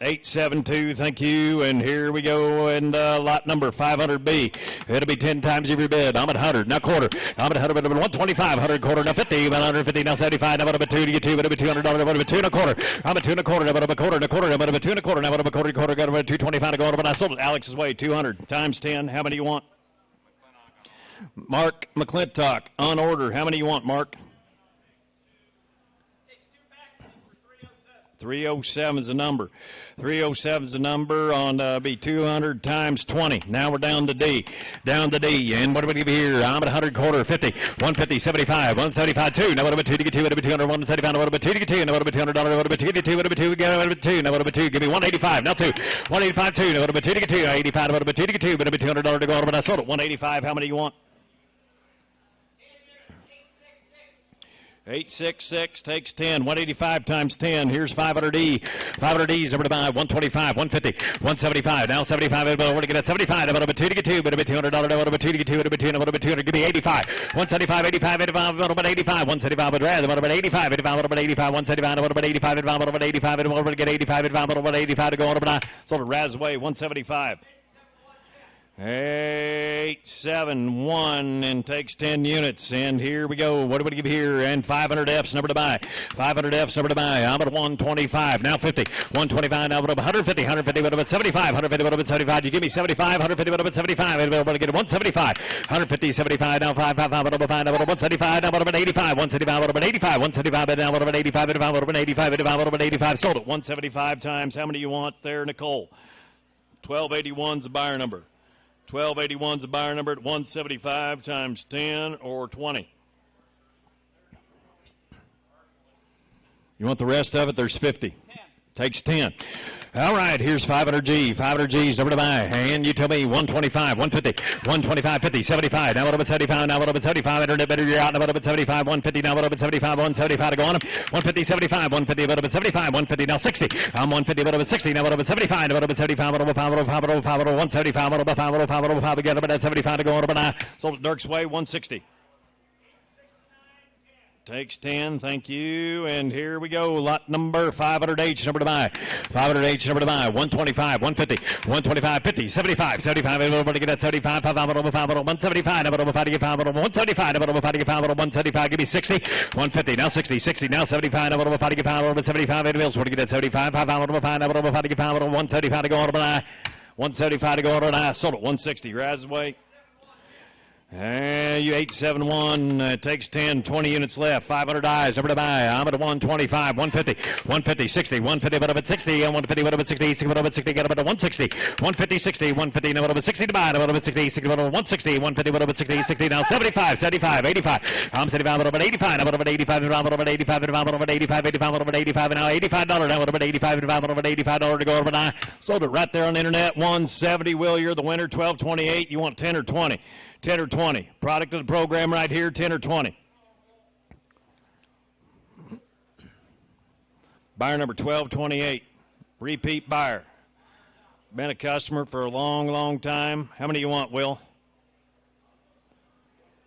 872, thank you, and here we go, and lot number 500B. It'll be 10 times every bid. I'm at 100, now quarter. I'm at 100, but 125, 100, quarter, now 50, about 150, now 75, now about 2 to get 2, but $200, about 2 and a quarter. I'm at 2 and a quarter, now about a quarter, and a quarter, about 2 and a quarter, now about a quarter, got about 225 to go, but I sold it Alex's way, 200 times 10. How many you want? Mark McClintock, on order. How many you want, Mark? 307 is the number. 307 is the number on be 200 times 20. Now we're down to D. Down to D. And what do we give here? I'm at 100, quarter, 50, 150, 75, 175, 2. Now what about 2 to get 2? What about 200, 175? What about 2 to get 2? Now what about $200? What about 2 to get 2? What about 2? What about 2? Now what about 2? Give me 185. Now 2. 185, 2. Now what about 2 to get 2? 85. What about 2 to get 2? What about $200 to go? But I sold it 185. How many you want? 866 takes 10. 185 times 10. Here's 500E. 500E's over to buy. 125, 150, 175. Now 75. But I want to get at 75. About 2 to get 2. But about $200. About 2 to get 2. About 2. About 200. Give me 85. 175, 85, 85. About 85. 175. But rather. About 85. 85. About 85. 175. About 85. About 85. About get 85. About 85 to go on. But I sold it Razway. 175. 871 and takes 10 units. And here we go. What do we give here? And 500F's number to buy. 500F's number to buy. I'm at 125. Now 50. 125. Now 150. 150. What about 75? 150. What about 75? You give me 75. 150. What about 75? I'm going to get 175. 150. 75. Now 555. What about 5? Now 175. Now what about 85? 175. What about 85? 175. Now what about 85? 85. What about 85? 85. What about 85? Sold it 175 times. How many do you want there, Nicole? 1281's the buyer number. 1281's the buyer number at 175 times 10 or 20. You want the rest of it? There's 50. Takes 10. All right, here's 500G. 500G's over to buy. And you tell me 125, 150, 125, 50, 75. Now what about 75? Now what about 75? Internet better, you're out. Now what about 75? 150. Now what about 75? 175 to go on him. 150, 75. 150. What about 75? 150. Now 60. I'm 150. What about 60? Now what about 75? Now what about 75? What about 5? What about 5? 175. What about 5? What about 5? What about 5? Again, about 75 to go on. But sold at Dirk's Way, 160. Takes 10, thank you. And here we go. Lot number 500H, number to buy. 500H, number to buy. 125, 150, 125, 50, 75, 75. Everybody get that 75. 175. Number 5 to get 5. 175. Number 5 to get 5. 175. Give me 60. 150. Now 60. 60. Now 75. Number 5 to get 5. 75. Anybody else want to get that 75? 5. Number 5. Number 5 to get 5. 175 to go on to buy. 175 to go on to buy. Sold at 160. Rise away. You 871, takes 10, 20 units left, 500 eyes, over to buy. I'm at 125, 150, 150, 60, 150, but up at 60, and 150, but up at 60, 60, but up at 60, get up at 160, 150, 60, 150, now but up at 60 to buy, but up at 60, 60, but up at 160, 150, but up at 60, 60, now 75, 75, 85, I'm 75, but up at 85, now but up at 85, and but up at 85, and but up at 85, 85, but up at 85, and now $85, now but up at 85, and but up at $85 to go over, but I sold it right there on the internet, 170, Will, you're the winner, 1228, you want 10 or 20? 10 or 20. Product of the program right here, 10 or 20. Buyer number 1228. Repeat buyer. Been a customer for a long, long time. How many you want, Will?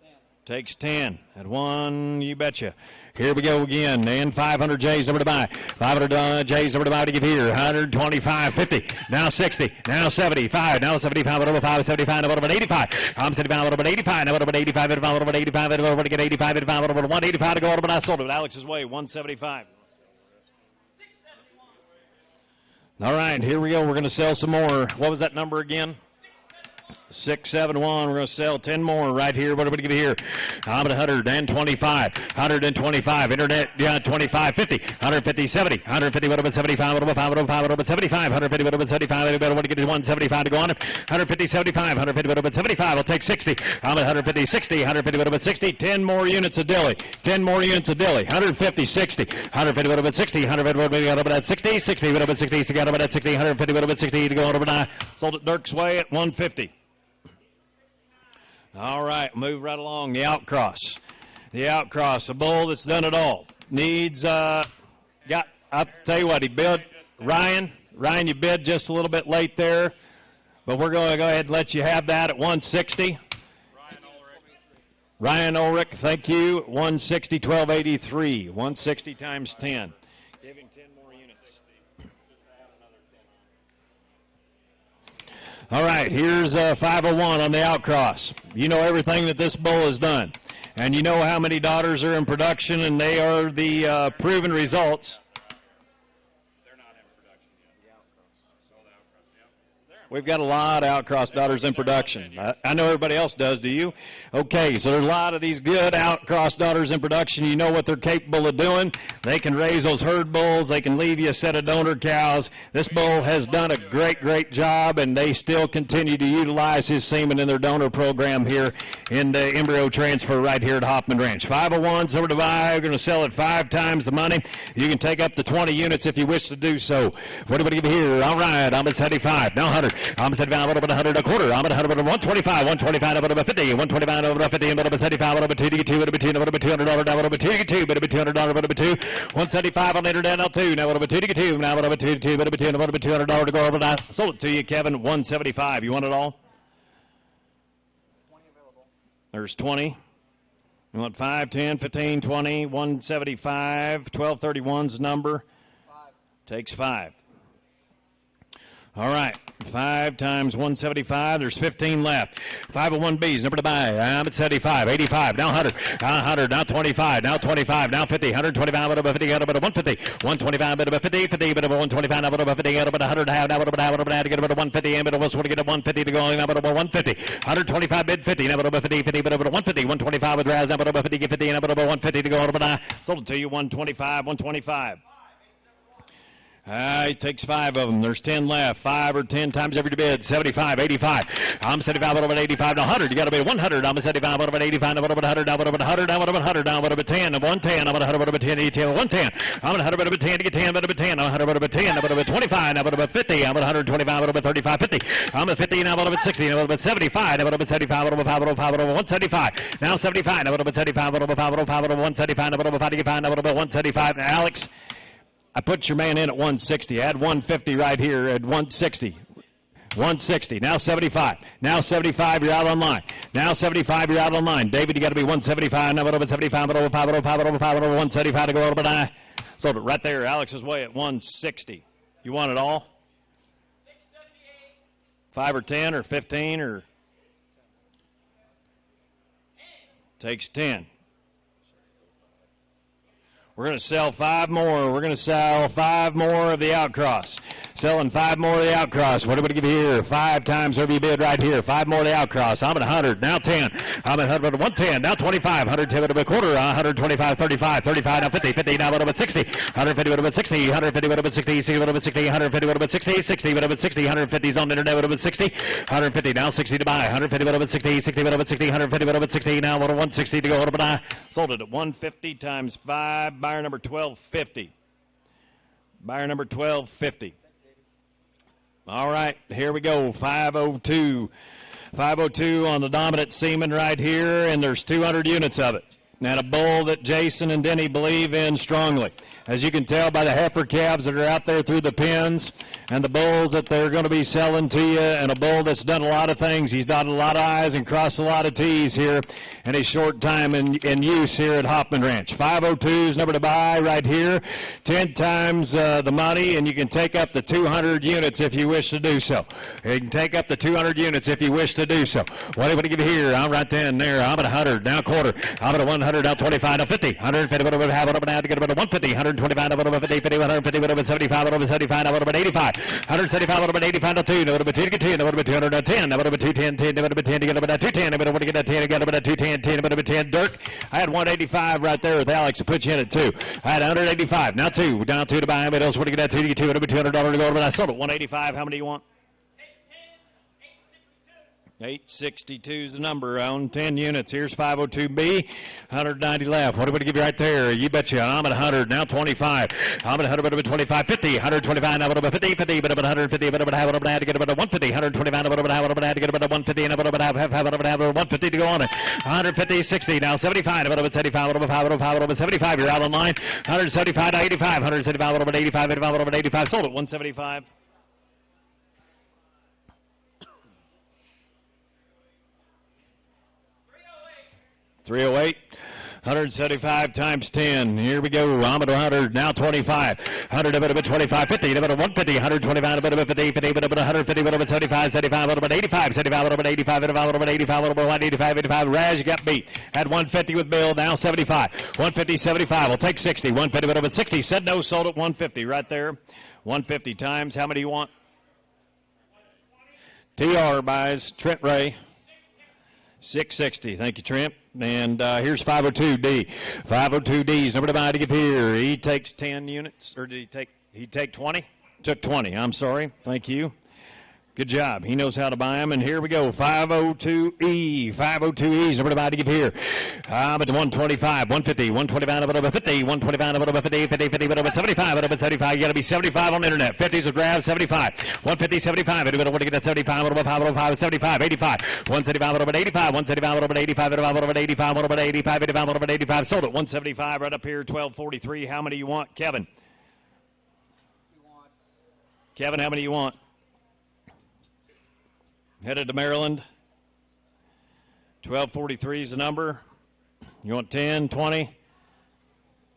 10. Takes 10. At 1, you betcha. Here we go again. And 500 J's over to buy. 500 J's over to buy to give here. 125, 50. Now 60. Now 75. Now 75. Over 5. 75. Over 85. I'm 75. Over 85. Now over 85. Over 85. Over to get 85. Over 185 to go over. But I sold it Alex's way. 175. All right. Here we go. We're going to sell some more. What was that number again? 671. We're going to sell 10 more right here. What are we going to give here? I'm at 125. 125. Internet, yeah, 25, 50. 150, 70. 150, what about 75? What about 5? What about 5? What about 75? 150, what about 75? Anybody want to get to 175 to go on it? 150, 75. 150, what about 75? I'll take 60. I'm at 150, 60. 150, what about 60? 10 more units of dilly. 10 more units of dilly. 150, 60. 150, what about 60? 150, what about 60? 60, what about 60? 60, what about 60? 150, what about 60 to go on over now. Sold it Dirk's Way at 150. All right, move right along. The outcross. The outcross, a bull that's done it all. Needs, I'll tell you what, he bid, Ryan, you bid just a little bit late there, but we're going to go ahead and let you have that at 160. Ryan Ulrich, thank you, 160, 1283, 160 times 10. Give him 10 more units. All right, here's 501 on the outcross. You know everything that this bull has done, and you know how many daughters are in production, and they are the proven results. They're not in production yet. The outcross. Sold outcross. Yep. We've got a lot of outcross daughters in production. I know everybody else does, do you? Okay, so there's a lot of these good outcross daughters in production. You know what they're capable of doing. They can raise those herd bulls. They can leave you a set of donor cows. This bull has done a great, great job, and they still continue to utilize his semen in their donor program here in the embryo transfer right here at Hoffman Ranch. 501s over to buy. We're going to sell it 5 times the money. You can take up to 20 units if you wish to do so. What do we give here? All right, I'm at 75. Now 100. I'm at 75, about 100 a quarter. I'm at 100, 125, 125, about 50, 125, about 50, about 75, about 2 to get 2, about 2, about $200, now about 2 to get 2, about $200, about 2, 175 on the internet, now 2, now about 2 to get 2, now about 2 to 2, about 2, about $200 to go over. I sold it to you, Kevin, 175. You want it all? 20 available. There's 20. You want 5, 10, 15, 20, 175, 1231's number. 5. Takes 5. All right, 5 times 175, there's 15 left. 501B's, number to buy. I'm at 75, 85, now 100, now 25, now 25, now 50, 125, about 50, about 150, 125, about 50, 50, about 125, now about 50, about 100, now about to get about 150, and about what's to get a 150 to go, now about 150, 125 bid 50, now about 50, 50, but about 150, 125 with Raz, now about 50, get 50, and about 150 to go, but I sold it to you 125, 125. He takes 5 of them. There's 10 left. 5 or 10 times every bid. 75, 85. I'm 75, over 85 to 100. You got to bid 100. I'm 75, over 85, over 100, down over 100, down over 100, down over 10, 110, I'm 100, over 10, 10, 110. I'm 100, over 10 to get 10, over 10, I'm 100, over 10, I'm over 25, I'm over 50, I'm 125, over 35, 50. I'm at 50, now over 60, I'm over 75, I'm over 75, over 5, over 5, over 175. Now 75, I'm over 75, over 5, over 5, over 175, over 55, over 175. Now, Alex, I put your man in at 160. I had 150 right here at 160. 160. Now 75. Now 75. You're out on line. Now 75. You're out on line. David, you got to be 175. Now over 75. Over 5. Over 5. Over 5. Over 175 to go over. But I sold it right there. Alex is way at 160. You want it all? 5 or 10 or 15 or? Takes 10. We're going to sell 5 more. We're going to sell 5 more of the outcross. Selling 5 more of the outcross. What are we going to give you here? 5 times over your bid right here. 5 more of the outcross. I'm at 100. Now 10. I'm at 100. 110. Now 25. 110 over a quarter. 125. 35. 35. Now 50. 50. Now over 60. 150 over 60. 150 over 60. 60 over 60. 150 over 60. 60 over 60. 150 on the internet over 60. 150. Now 60 to buy. 150 over 60. 60 over 60. 150 over 60. Now over 160 to go over buy. Sold it at 150 times 5. Buyer number 1250. Buyer number 1250. All right, here we go. 502. 502 on the dominant semen right here, and there's 200 units of it. And a bull that Jason and Denny believe in strongly. As you can tell by the heifer calves that are out there through the pens and the bulls that they're going to be selling to you, and a bull that's done a lot of things. He's dotted a lot of I's and crossed a lot of T's here in his short time in use here at Hoffman Ranch. 502's number to buy right here. 10 times the money, and you can take up to 200 units if you wish to do so. You can take up to 200 units if you wish to do so. What do we give you here? I'm right there. I'm at 100. Now quarter. I'm at 100. Now 25. Now 50. 150. What do we have? What do we have to get about 150? 125. Over 50. 50. 150. Over 75. Over 75. Over 85. 175. Over 85. Now 2. Over 2 to get 10. Over 210. Over 210. 10. Over 10 to get about 210. Over to get that 10 to get about 210. 10. Over 10. Dirk. I had 185 right there with Alex to put you in at 2. I had 185. Now 2. Down 2 to buy him. What else would you get that 2 to get 2? Over $200 to go over. But I sold it 185. How many do you want? 862 is the number on 10 units. Here's 502B, 190 left. What are we going to give you right there? You betcha. I'm at 100. Now 25. I'm at 100, but 25, 50, 125, now about 50, 50, but about 150, but about half, but I had to get about 150, 125, but about half, but I had to get about 150, and about half, but 150 to go on it. 150, 60, now 75, about 75, about 75. You're out on line. 175 to 85, 175, about 85, 85, about 85. Sold it 175. 308. 175 times 10. Here we go. I'm at 100. Now 25. 100 about 25. 50 about 150. 125 about 50. 50 about 150 about 75. 75 about 85. 75 about 85. About 85 about 185. 85. Raz, you got beat. Had 150 with Bill. Now 75. 150, 75. We'll take 60. 150 about 60. Said no. Sold at 150 right there. 150 times. How many do you want? TR buys Trent Ray. 660. Thank you, Trent. And here's 502D. 502D's number to buy to give here. He takes 10 units, or did he take 20? Took 20. I'm sorry. Thank you. Good job. He knows how to buy them. And here we go. 502E. 502E's number to buy to give here. I'm at 125, 150, 125 over 50, 125 over 50, 50, 50 over 75, over 75. You got to be 75 on the internet. 50s with grabs, 75. 150, 75. Anybody want to get that 75 over 5 over 5, 75, 85. 175 over 85, 175 over 85, over 85, over 85, 85 over 85. Sold it 175 right up here, 1243. How many you want, Kevin? Kevin, how many you want? Headed to Maryland. 1243 is the number. You want 10, 20,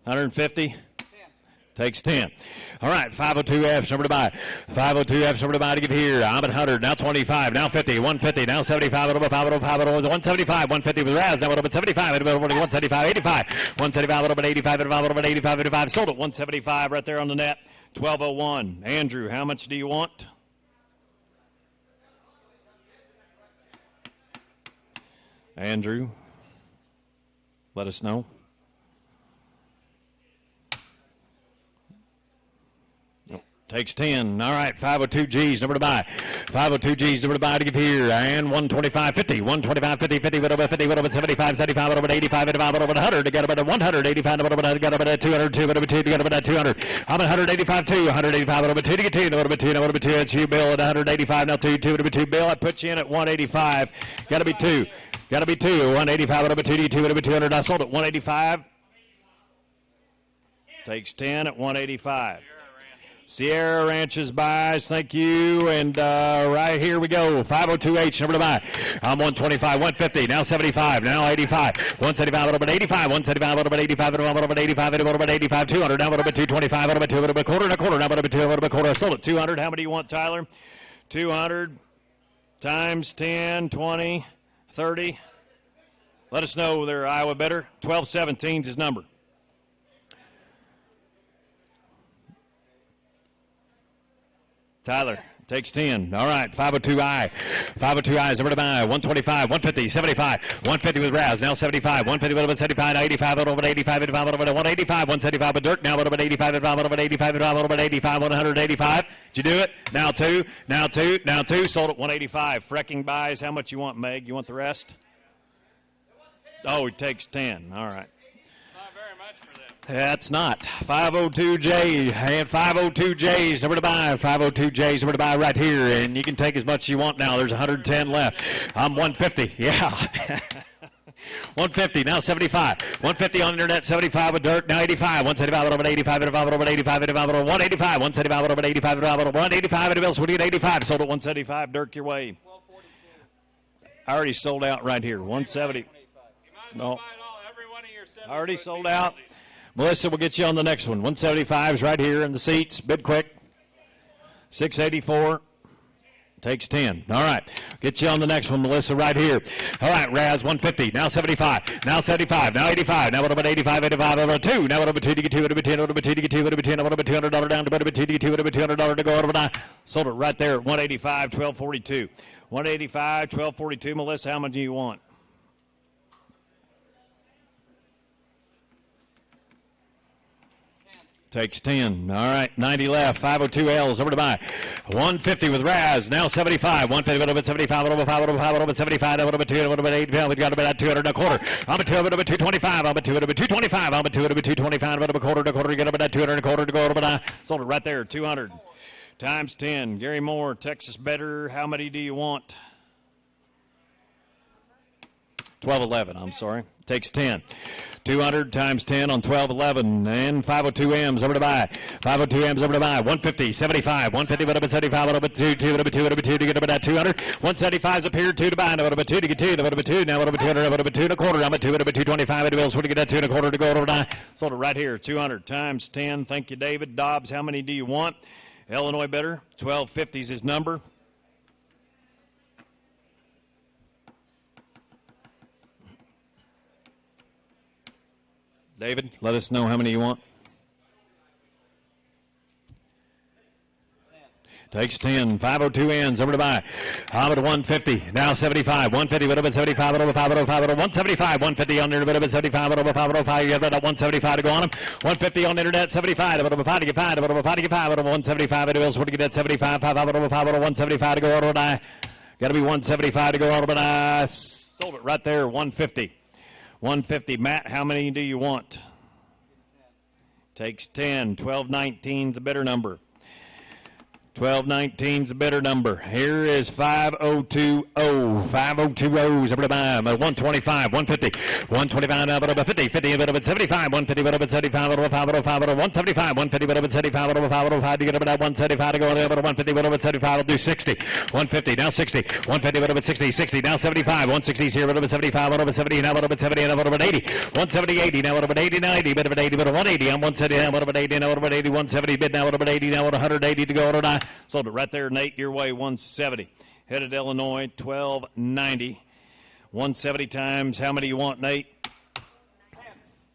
150? 10. Takes 10. All right, 502F's number to buy. 502F's number to buy to give here. I'm at 100, now 25, now 50, 150, now 75, 175, 150 with Raz, now 175, 175, 85, 175, 85, 85, 85. Sold it 175 right there on the net. 1201. Andrew, how much do you want? Andrew, let us know. Takes 10. All right, 502 G's, number to buy. 502 G's, number to buy to give here. And 125, 50. 125, 50, 50, 50, 75, 75, 85, 85, 100. To get about 185, got about 200, 200, to get about 200. I'm at 185, 2, 185, 2 to get 2, number 2, number 2. It's you, Bill, at 185. Now 2, 2, number 2. Bill, I put you in at 185. Got to be 2. Got to be 2. 185, number 2, 2, number 200. I sold it 185. Takes 10 at 185. Sierra Ranches buys, thank you, and right here we go, 502H, number to buy. I'm 125, 150, now 75, now 85, 175, a little bit 85, 175, a little bit 85, a little bit 85, a little bit 85, 200, now a little bit 225, a little bit 2, a little bit quarter, and a quarter, now a little bit 2, a little bit quarter. I sold it 200. How many do you want, Tyler? 200 times 10, 20, 30. Let us know they're Iowa better. 1217 is his number. Tyler takes 10. All right, 502I. 502I is number to buy. 125, 150, 75, 150 with Raz. Now 75, 150 with 75, 85, a little bit 85, 85, a little bit 185, 175 with Dirk. Now a little bit 85, a little bit 85, a little bit 85, 185. Did you do it? Now 2, now 2, now 2. Sold at 185. Frecking buys. How much you want, Meg? You want the rest? Oh, he takes 10. All right. That's not. 502J and 502J's number to buy. 502J's number to buy right here, and you can take as much as you want now. There's 110 left. I'm 150. Yeah. 150, now 75. 150 on the internet, 75 with Dirk, now 85. 175, a little bit 85, 85, a little bit 85, 85, a little bit 185. 175, a little bit 85, 85, a little bit 185. And Bills, what do you get? 85. Sold at 175. Dirk, your way. I already sold out right here. 170. No. Already sold out. Melissa, we'll get you on the next one. 175's right here in the seats. Bid quick. 684. Takes 10. All right. Get you on the next one, Melissa, right here. All right, Raz, 150. Now 75. Now 75. Now 85. Now a little bit 85, 85, a little bit 2. Now a little bit 2 to get 2, a little bit 10, a little bit 2 to get 2, a little bit 10, a little bit $200 down to a little bit 2 to get 2, a little bit $200 to go over 9. Sold it right there at 185, 1242. 185, 1242. Melissa, how much do you want? Takes 10. All right, 90 left. 502L's over to buy. 150 with Raz. Now 75. 150, a little bit 75, a little bit 5, a little bit 5, a little bit 75, a little bit 2, a little bit 8. We've got about 200 and a quarter. I'm a 2, a little bit 225. I'm a 2, a little bit 225. I'm a 2, a little bit 225. A little bit quarter to quarter. Get about 200 and a quarter to go over to sold it right there. 200 times 10. Gary Moore, Texas better. How many do you want? 1211. I'm sorry. Takes 10. 200 times 10 on 1211, and 502M's over to buy. 502M's over to buy. 150, 75, 150, a little bit 75, a little bit 2, a little bit 2, a little bit 2 to get about 200. 175's up here, 2 to buy, a little bit 2 to get 2, a little bit 2, now a little bit 200, a little bit 2 and a quarter. I'm at 2, a little bit 225. It bills. What to get that 2 and a quarter to go over to buy. Sold it right here, 200 times 10. Thank you, David. Dobbs, how many do you want? Illinois better. 1250's his number. David, let us know how many you want. Takes 10. 502N's over to buy. I'm at 150. Now 75. 150, a little bit 75, a little bit 5, a little 5, a little 175. 150 on there, a little bit 75, a little bit 5, a little 5. You got about 175 to go on them. 150 on the internet, 75. A little bit 5 to get 5, a little bit 5 to get 5, a little 175. It bills. What to get that 75, 5, a little bit 5, a little 175 to go over to buy. Got to be 175 to go over to buy. Sold it right there, 150. 150. Matt, how many do you want? Takes 10. 1219's the better number. 1219's the better number. Here is 5020. 5020's over to buy. 125, 150, 125, a little bit 50, 50, a little bit 75, 150, a little bit 75, a little bit 5, a little 5, a little 175, 150, a little bit 75, a little 5, a little 5 to get about 175 to go on the other 150, a little bit 75. I'll do 60. 150, now 60. 150, a little bit 60, 60, now 75. 160's here, a little bit 75, a little bit 70, now a little bit 70, and a little bit 80. 170, 80, now a little bit 80, 90, a bit of an 80, a bit of 180. I'm 170, now a little bit 80, now a little bit 80, 170, bid now a little bit 80, now 180 to go on to sold it right there, Nate, your way, 170. Headed Illinois, 1290. 170 times, how many you want, Nate?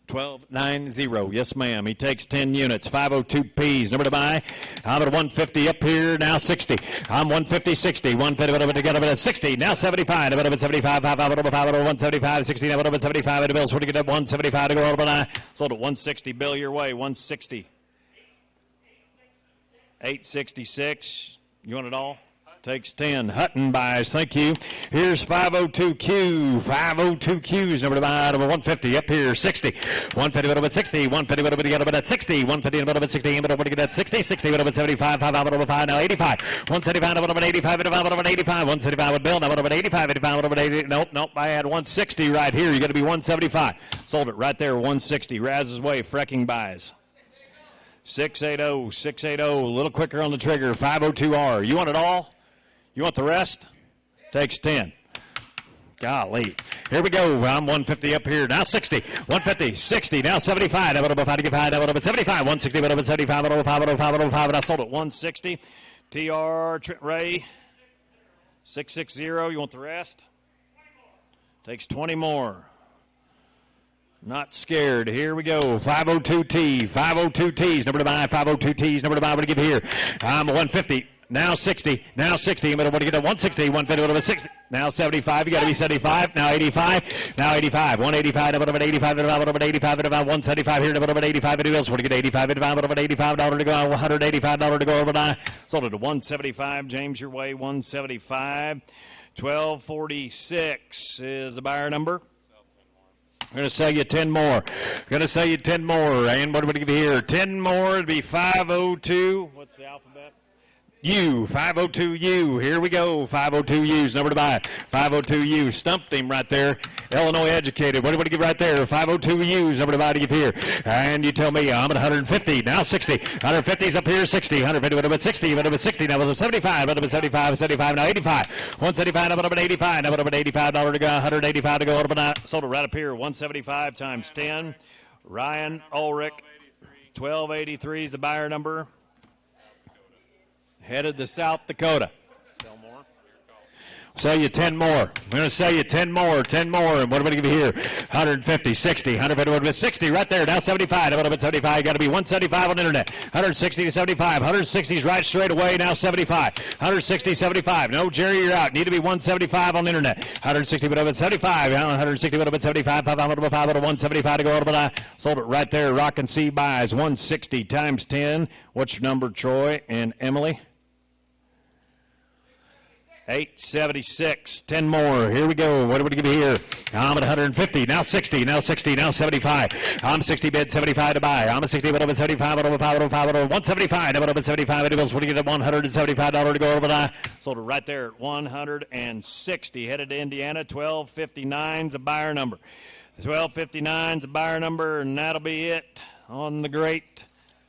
1290. Yes, ma'am. He takes 10 units. 502P's. Number to buy. I'm at 150 up here. Now 60. I'm 150, 60. 150, to get up at 60. Now 75. A bit of 75. 5, 175, 60. Now a little bit 75. The bills. Where to get up 175 to go over to sold at 160. Bill, your way, 160. 866. You want it all? Takes 10. Hutton buys. Thank you. Here's 502Q. 502Q's number to buy number 150 up here. 60. 150 little bit 60. 150 little bit get up at 60. 150 little bit 60. But over to get that 60. 60 little bit 75. 5 out of 5 now 85. 175 little bit 85. 85 little bit 85. 175 with Bill. Now little bit 85. 85 little bit 80. Nope. I had 160 right here. You got to be 175. Sold it right there. 160. Raz's way. Frecking buys. 680. 680. A little quicker on the trigger. 502R. You want it all? You want the rest? Takes 10. Golly. Here we go. I'm 150 up here. Now 60. 150. 60. Now 75. Now 5 to get 5. Now 75. 160. 75. 5. And I sold it 160. TR Trent Ray. 660. You want the rest? Takes 20 more. Not scared. Here we go. 502T. 502T's number to buy. 502T's number to buy. What do you give here? I'm 150. Now 60. Now 60. I'm going to get to 160. 150. Over 60. Now 75. You got to be 75. Now 85. Now 85. 185. Over 85. Over 85. 175 here. Over 85. It is. What do you get? 85. Over $85 to go. $185 to go over die. Sold it to 175. James, your way. 175. 1246 is the buyer number. I'm going to sell you 10 more. Going to sell you 10 more. And what do we give here? 10 more. It'd be 502. What's the alphabet? U, 502U. Here we go. 502U's number to buy. 502U. Stumped him right there. Illinois educated. What do you give right there? 502U's number to buy to give here. And you tell me I'm at 150. Now 60. 150's up here. 60. 150. What about 60? What about 60? Now about 75. What about 75? 75. Now 85. 175. Now about 85. Now about $85 to go. 185 to go. What about sold it right up here. 175 times 10. Ryan Ulrich. 1283 is the buyer number. Headed to South Dakota. Sell more. Sell you 10 more. I'm going to sell you 10 more. 10 more. And what am I going to give you here? 150, 60, 150, 60 right there. Now 75. What about 75? You got to be 175 on the internet. 160 to 75. 160's right straight away. Now 75. 160, 75. No, Jerry, you're out. Need to be 175 on the internet. 160, but about 75. 160, but about 75. 5, 175 to go. But I sold it right there. Rock and C buys 160 times 10. What's your number, Troy and Emily? 876. 10 more. Here we go. What do we give you here? I'm at 150. Now 60. Now 60. Now 75. I'm 60 bid. 75 to buy. I'm a 60 bid over 75. Over 5. Over 5. Over 175. Over 75. It goes. What do you get at $175 to go over the sold it right there at 160. Headed to Indiana. 1259's a buyer number. 1259's a buyer number, and that'll be it on the great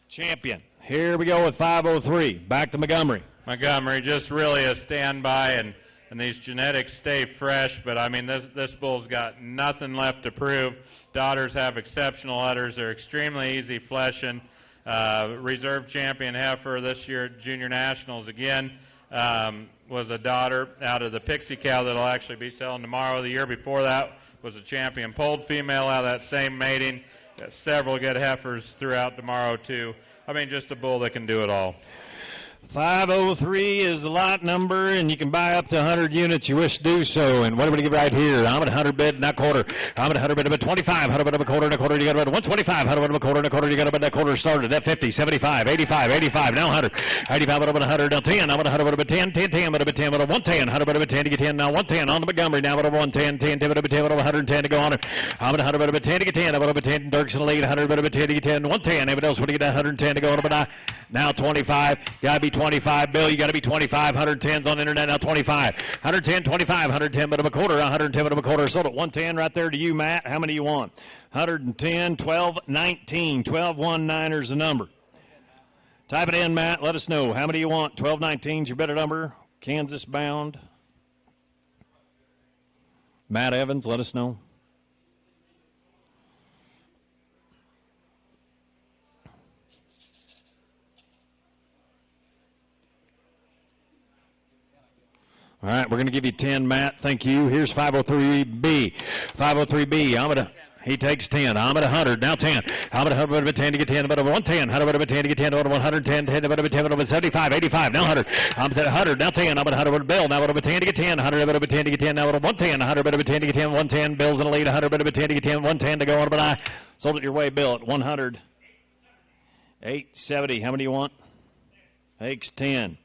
champion. Here we go with 503. Back to Montgomery. Montgomery, just really a standby, and these genetics stay fresh, but I mean, this bull's got nothing left to prove. Daughters have exceptional udders. They're extremely easy fleshing. Reserve champion heifer this year at Junior Nationals again was a daughter out of the Pixie cow that'll actually be selling tomorrow. The year before that was a champion polled female out of that same mating. Got several good heifers throughout tomorrow, too. I mean, just a bull that can do it all. 503 is the lot number, and you can buy up to 100 units you wish to do so. And what do we give right here? I'm at 100 bid, not quarter. I'm at 100 bid, about 25. 100 bid, a quarter, and a quarter. You got about 125. 100 bid, a quarter, and a quarter. You got about that quarter started at 50, 75, 85, 85. Now 100. 85, about 100. Now 10. I'm at 100, about 10, 10, 10, about 10, about 110. 100, about 10 to get 10. Now 110 on the Montgomery. Now about 110, 10, 10, about 10, about 110 to go on it. I'm at 100, about 10 to get 10. About 10. Dirk's in the lead. 100, about 10 to get 10. 110. Everybody else would get 110 to go on it. Now 25. Got to be 25. Bill, you got to be 25. 110's on the internet now. 25. 110, 25. 110, but a quarter. 110, but a quarter. Sold at 110 right there to you, Matt. How many do you want? 110, 12, 19. 12, 1, 9 is the number. Type it in, Matt. Let us know. How many do you want? 12, 19's your better number. Kansas bound. Matt Evans, let us know. All right, we're going to give you 10, Matt. Thank you. Here's 503B. 503B. He takes 10. I'm at 100. Now 10. I'm at 100, 10 to get 10, about 110. 100, 10 to get 10, about 110, 10, about 10, about 75, 85. Now 100. I'm at 100. Now 10. I'm at 100 Bill. Now about 10 to get 10. 100, about 10 to get 10. Now about 110. 100, about 10 to get 10. 110. Bill's in the lead. 100, about 10 to get 10. 110 to go on. But I sold it your way, Bill, at 100. 870. How many do you want? Takes 10.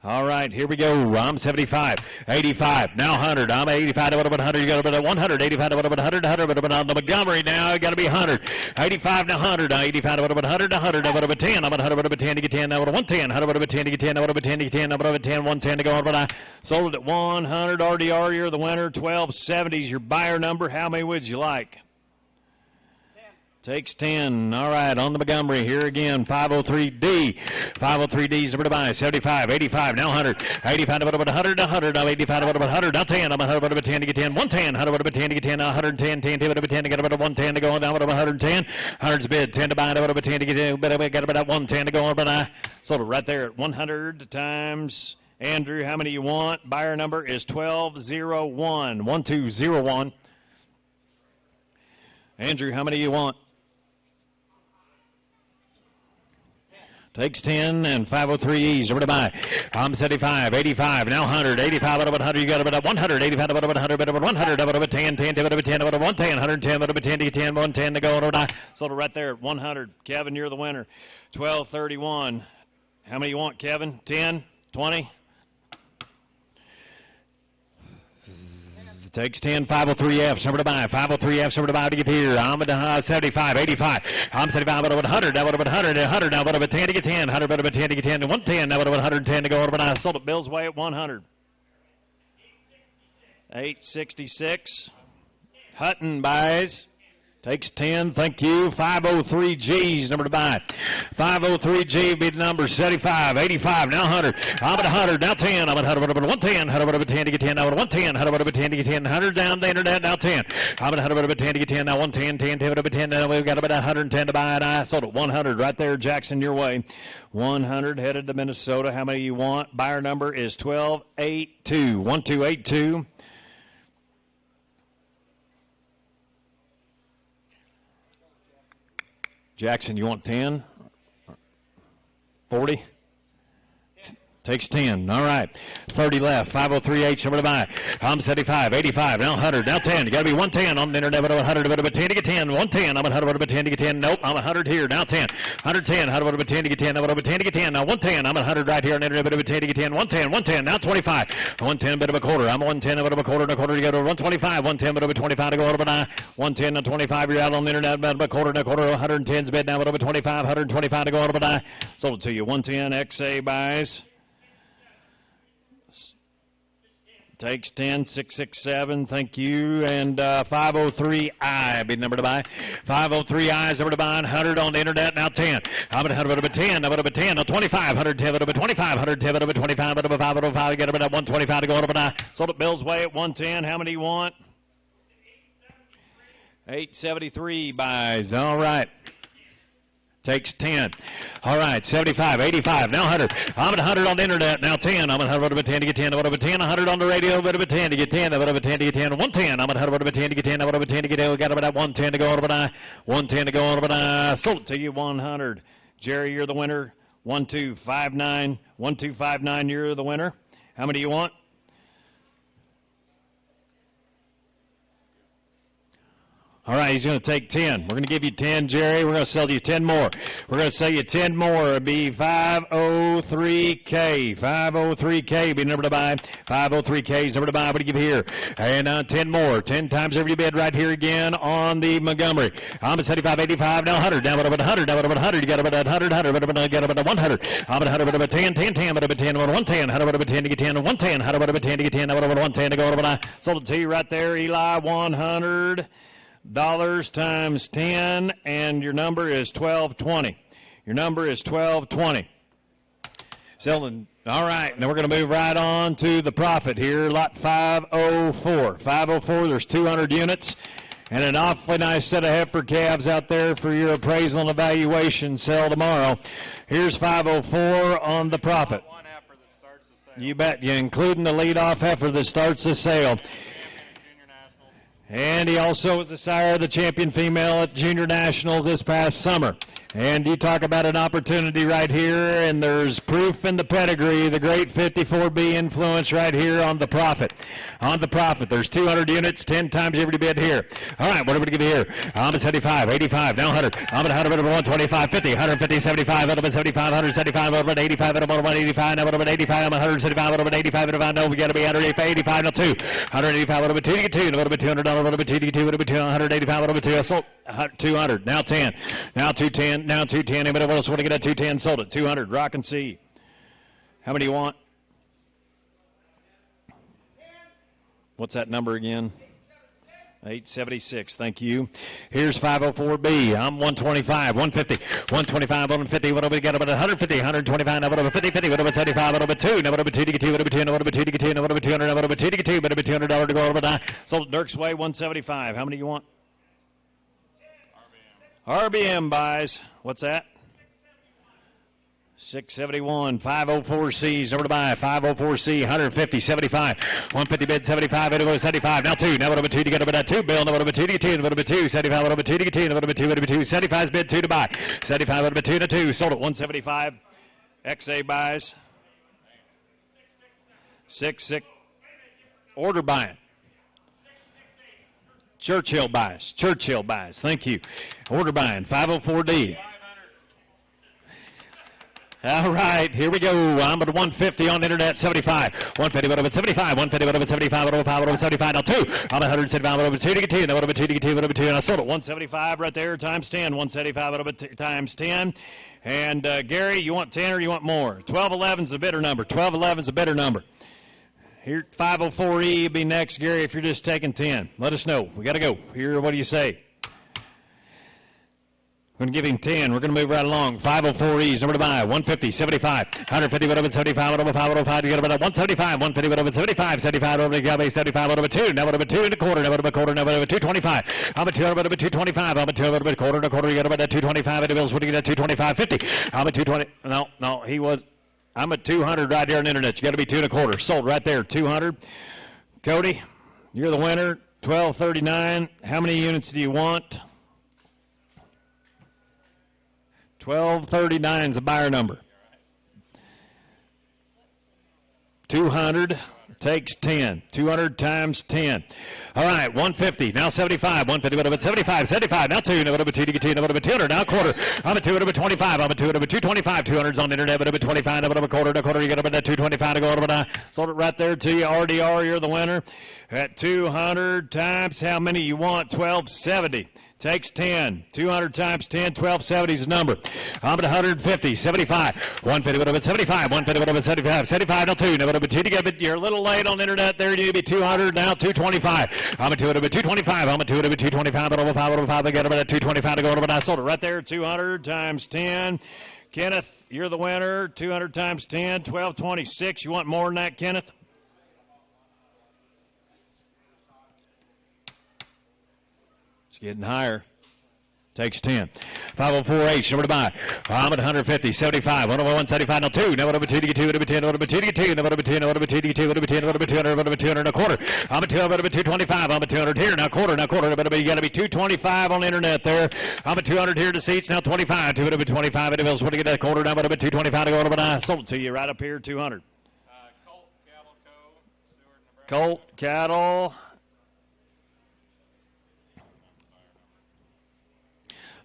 All right, here we go. I'm 75, 85, now 100. I'm 85 to 100. You got to be at 100, 85 to 100, 100 on the Montgomery now. You got to be 100, 85 to 100, 85 to 100, 100 to 10. I'm at 100 to 10 to get 10. Now 110, 100 to 10 to get 10. Now 10 to get 10. Now 10, 110 to go. But I sold it at 100. RDR, you're the winner. 1270 is your buyer number. How many would you like? Takes 10. All right, on the Montgomery here again. 503D. 503D's number to buy. 75, 85, now 100. 85 to 100, 100. I'm 85 to 100, now 10. I'm 100 to 10 to get 10. 110, 100 to 10 to get 10. Now 110, 10 to 10 to get about 110 to go on down to 110. 100's bid. 10 to buy, to 10 to get 10. But I got about 110 to go on, but I sold it right there at 100 times. Andrew, how many you want? Buyer number is 1201. 1201. Andrew, how many you want? Takes 10 and 503E's over to buy. I'm 75, 85, now 100, 85 out of 100. You got about 100, 85 out of 100, about 100, about 10, 10, out of 10, about 110, 110, out of 10 to get 10, 110 to go over to buy. Sold it right there at 100. Kevin, you're the winner. 1231. How many you want, Kevin? 10, 20? Takes 10, 503F's over to buy. 503F's over to buy to get here. I'm at 75, 85. I'm 75, but 100. Now, 100, 100. Now, but 10 to get 10. 100, but 10 to get 10. 110. Now, but 110 to go over to buy. Sold it Bill's way at 100. 866. Hutton buys. Takes 10, thank you. 503G's number to buy. 503G be the number. 75, 85, now 100. I'm at 100, now 10. I'm at 100, 110. 100, 10 to get 10. Now 110. 100, 10 to get 10. 100 down the internet, now 10. I'm at 100, 10 to get 10. Now 110, 10, 10, 10. Now we've got about 110 to buy, and I sold it 100 right there, Jackson, your way. 100 headed to Minnesota. How many you want? Buyer number is 1282. 1282. Jackson, you want 10? 40? Takes 10. All right. 30 left. 503H over to buy. I'm 75, 85, now 100, now 10. You got to be 110 on the internet. 100, but 10 to get 10. 110. I'm 100, but 10 to get 10. Nope. I'm 100 here. Now 10. 110. 100, but 10 to get 10. Now 10 to get 10. Now 110. I'm 100 right here on the internet, but 10 to get 10. 110. 110. Now 25. 110, bit of a quarter. I'm 110, a bit of a quarter, and a quarter to go to 125. 110, bit of a 25 to go over to buy. 110 and 25. You're out on the internet, about a quarter and a quarter. 110's bid now, but over 25. 125 to go over to buy. Sold it to you. 110 XA buys. Takes 10, 667, thank you, and 503I be the number to buy. 503I is over to buy, 100 on the internet, now 10. I'm at 100, but 10, I'm at 10, now 25, 110, but 25, 110, but 25, but 505, get about 125 to go over to buy. Sold at Bill's way at 110, how many do you want? 873 buys, all right. Takes 10. All right, 75, 85, now 100. I'm at 100 on the internet, now 10. I'm at 100, but 10 to get 10, but 10, 100 on the radio, but 10 to get 10, but 10 to get 10, 110. I'm at 100, but 10 to get 10, but 10 to get 10. We got about 110 to go on, but 110 to go on, but I sold it to you 100. Jerry, you're the winner. 1259, 1259, you're the winner. How many do you want? All right, he's going to take 10. We're going to give you 10, Jerry. We're going to sell you 10 more. We're going to sell you 10 more. It'll be 503K. 503K be the number to buy. 503K is the number to buy. What do you give here? And 10 more. 10 times every bid right here again on the Montgomery. I'm at 75, 85, now 100. Now about 100. Now about 100. You got about 100, 100. But got about 100. I'm at 100, but about 10, 10, 10. But about 10, about 110. 100, but 10 to get 10. 110. 100, but 10 to get 10. About 110 to go. But I sold it to you right there, Eli. 100. Dollars times 10, and your number is 1220. Your number is 1220. Selling. All right, now we're going to move right on to the profit here, lot 504. 504, there's 200 units, and an awfully nice set of heifer calves out there for your appraisal and evaluation sale tomorrow. Here's 504 on the profit. One heifer that starts the sale. You bet, you including the lead-off heifer that starts the sale. And he also was the sire of the champion female at Junior Nationals this past summer. And you talk about an opportunity right here, and there's proof in the pedigree, the great 54B influence right here on the Prophet. On the Prophet, there's 200 units, 10 times every bid here. All right, what are we going to get here? I'm at 75, 85, now 100. I'm at 100, 125, 50, 150, 75, 75, 175, 85, 85, now 85, I'm at 175, 85, no, we got to be 185, now 2. 185, 2 to get 2, 200, 2 to get 2, 185, 2, I sold 200, now 10, now 210, now 210, anybody else want to get at 210, sold it, 200, rock and see. How many do you want? What's that number again? 876, thank you. Here's 504B. I'm 125, 150, 125, 150. What do we got? About 150, 125, what about 50, 50, what about 75, what about 2, what about 2 to get 2, what about 2, what about 2 to get 2, what about 200, what about 2 to get 2, what about $200 to go over the sold Dirk's Way, 175. How many do you want? RBM buys. What's that? 671, 504C's, number to buy, 504C, 150, 75, 150 bid, 75, 75, now 2, now what about 2 to get over that 2, Bill, now what about 2 to get 2, what about 2, 75, what about 2 to get 2, what about 2, what about 2, 75's bid, 2 to buy, 75, what about 2 to 2, sold at 175, XA buys, 6, order buying. Churchill buys, thank you. Order buying, 504D. All right, here we go. I'm at 150 on the internet, 75. 150, what over 75. 150, what over 75, what over 5, what over 75. Now 2. I'm at 175, what over 2 to get 2. Now what over 2 to get 2, what over 2. And I sold it 175 right there times 10. 175, what over times 10. And Gary, you want 10 or you want more? 1211's the bidder number. 1211's the bidder number. Here, 504E will be next, Gary, if you're just taking 10. Let us know. We got to go. Here, what do you say? We're going to give him 10. We're going to move right along. 504E's, number to buy, 150, 75, 150, what over 75, what over 5, what over 5, you got about 175, 150, what over 75, 75, what over 75, what over 2, now what over 2 and a quarter, now what over a quarter, now what over 225, I'm a 200, what over 225, I'm a 200, what over a quarter and a quarter, you got about that 225, and the bills, what do you get at 225, 50, I'm a 220, no, he was, I'm at 200 right there on the internet, you got to be 2 and a quarter, sold right there, 200. Cody, you're the winner, 1239, how many units do you want? 1239 is the buyer number. 200 takes 10. 200 times 10. All right, 150. Now 75. 150. What about 75? 75. Now 2. Now what about 2 to get 2? Now what about 200? Now quarter. I'm at 2. What about 25? I'm at 2. What about 225? 200's on the internet. What about 25? Now what about quarter? Now quarter. You got about that 225 to go over. I sold it right there to you. RDR, you're the winner. At 200 times how many you want? 1270. Takes 10. 200 times 10, 1270 is the number. I'm at 150, 75, 150, what about 75, 150, what about 75, 75, now 2, now what about 2 to get, but you're a little late on the internet there, you need to be 200, now 225. I'm at 2, what about 225, I'm at 2, what about 225, but over 5, what over 5, I got about 225 to go, but I sold it right there, 200 times 10. Kenneth, you're the winner, 200 times 10, 1226. You want more than that, Kenneth? Getting higher. Takes 10. 504H, number to buy. I'm at 150, 75, 175, now 2. Now what over 2 to get 2, what over 10, what over 2 to get 2, now what over 10, what over 2 to get 2, what over 10, what over 200, what over 200, and a quarter. I'm at 200, what over 225, I'm at 200 here, now quarter, you got to be 225 on the internet there. I'm at 200 here to seats, now 25, 2 over 25, and what to get that quarter, now what over 225 to go over, but I sold it to you right up here, 200. Colt Cattle Co., Seward, Nebraska. Colt Cattle.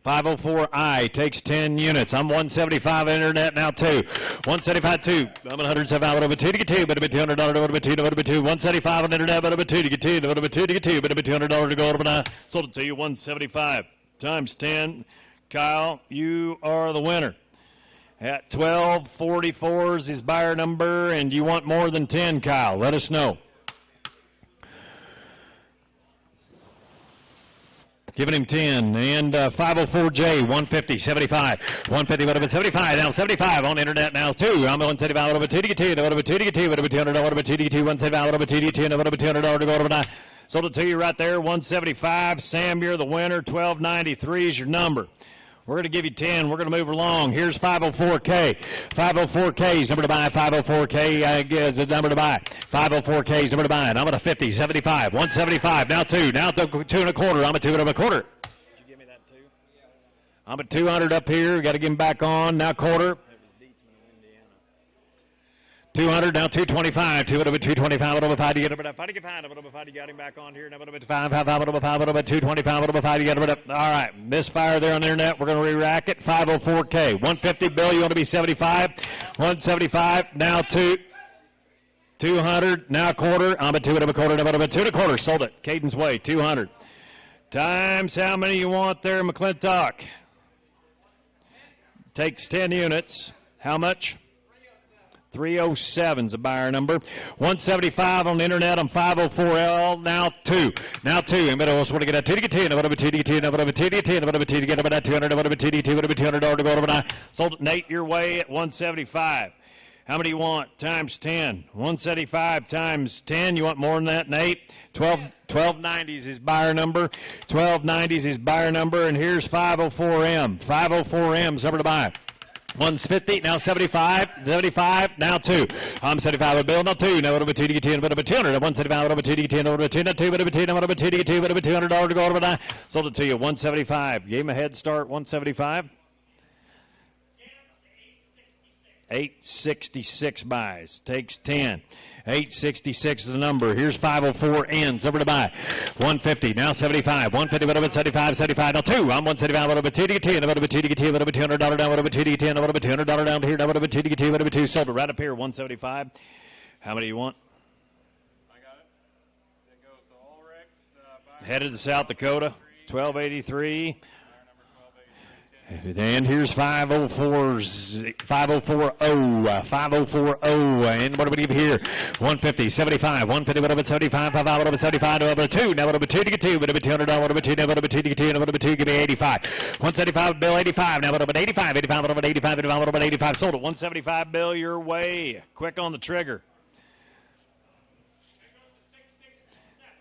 504I takes 10 units. I'm 175 on internet now 2. 175 2. I'm at 175 what over 2 to get 2, but about $200 what over 2, what over 2. 175 on internet, but about 2 to get 2, what over 2 to get 2, but about $200 to go over. I sold it to you 175 times 10. Kyle, you are the winner. At 1244 is his buyer number, and you want more than 10, Kyle. Let us know. Giving him 10. And 504J, 150, 75. 150, what about 75? Now 75 on the internet now is 2. I'm at 175, what about 2 to get 2? What about 2 to get 2? What about 200? What about 2 to get 2? 175, what about 2 to get 2? What about $200 to go over? I sold it to you right there, 175. Sam, you're the winner. 1293 is your number. We're going to give you 10. We're going to move along. Here's 504K. 504K is number to buy. 504K is the number to buy. 504K is number to buy. And I'm at a 50, 75, 175. Now 2. Now 2 and a quarter. I'm at 2 and a quarter. Did you give me that 2? I'm at 200 up here. Got to get him back on. Now quarter. 200, now 225, 225, over 5 to get over 5 to get 5, over 5 to get him back on here, now over 5, over 5, over 225, over 5 to get over. All right, misfire there on the internet. We're going to re-rack it. 504K, 150. Bill, you want to be 75? 175, now 200, now quarter. I'm at 2 and a quarter, now over 2 and a quarter. Sold it. Caden's way, 200. Times how many you want there, McClintock? Takes 10 units. How much? 307's a buyer number. 175 on the internet on 504L. Now 2. Now 2. Anybody else want to get that 2 to get 10? About a 2 to get 10. About a 2 to get 10. About a 2 to get about that 200. About a 2 to get 2. About a $200 to go over 9. Sold it, Nate, your way at 175. How many you want? Times 10. 175 times 10. You want more than that, Nate? 1290 is his buyer number. 1290 is his buyer number. And here's 504M. 504M's over to buy. 150, now 75, 75, now 2. I'm 75 with Bill, now 2. Now over 2 to get 10, over 200. 175, over 2 to get 10, over 2, now 2, over 2, now over 2 to get 2, over $200 to go over 9. Sold it to you, 175. Gave him a head start, 175. 866 buys, takes 10. 866 is the number. Here's 504 ends. Over to buy. 150. Now 75. 150. What about 75? 75. Now 2. I'm 175. What about 2 to get 10? What about 2 to get 10? What about $200 down? What about 2 to get 10? What about $200 down here? What about 2 to get 10? What about 2? Sold it right up here. 175. How many do you want? I got it. It goes to Ulrich's. Headed to South Dakota. 1283. And here's 504, 504, and what do we give here? 150, 75, 150, what about 75, 5, what about 75, what about 2, now what about 2 to get 2, what about $200, what about 2, now what about 2 to get 2, what about 2, give me 85, 175, Bill, 85, now what about 85, 85, what about 85, 85, what about 85, sold it, 175, Bill, your way, quick on the trigger.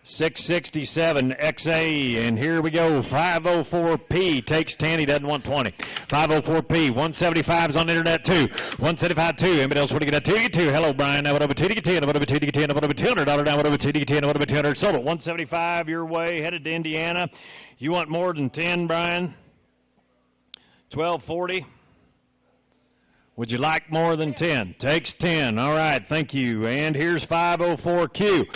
667 XA, and here we go. 504P takes 10. He doesn't want 20. 504P. 175 is on the internet too. 175 2. Anybody else want to get that 2 to get 2? Hello, Brian. Now what over 2 to get 10? What over 2 to get 10? What over $200 down? What over 2 to get 10? What over 200? Sold it. 175 your way. Headed to Indiana. You want more than 10, Brian? 1240. Would you like more than 10? Takes 10. All right, thank you. And here's 504Q.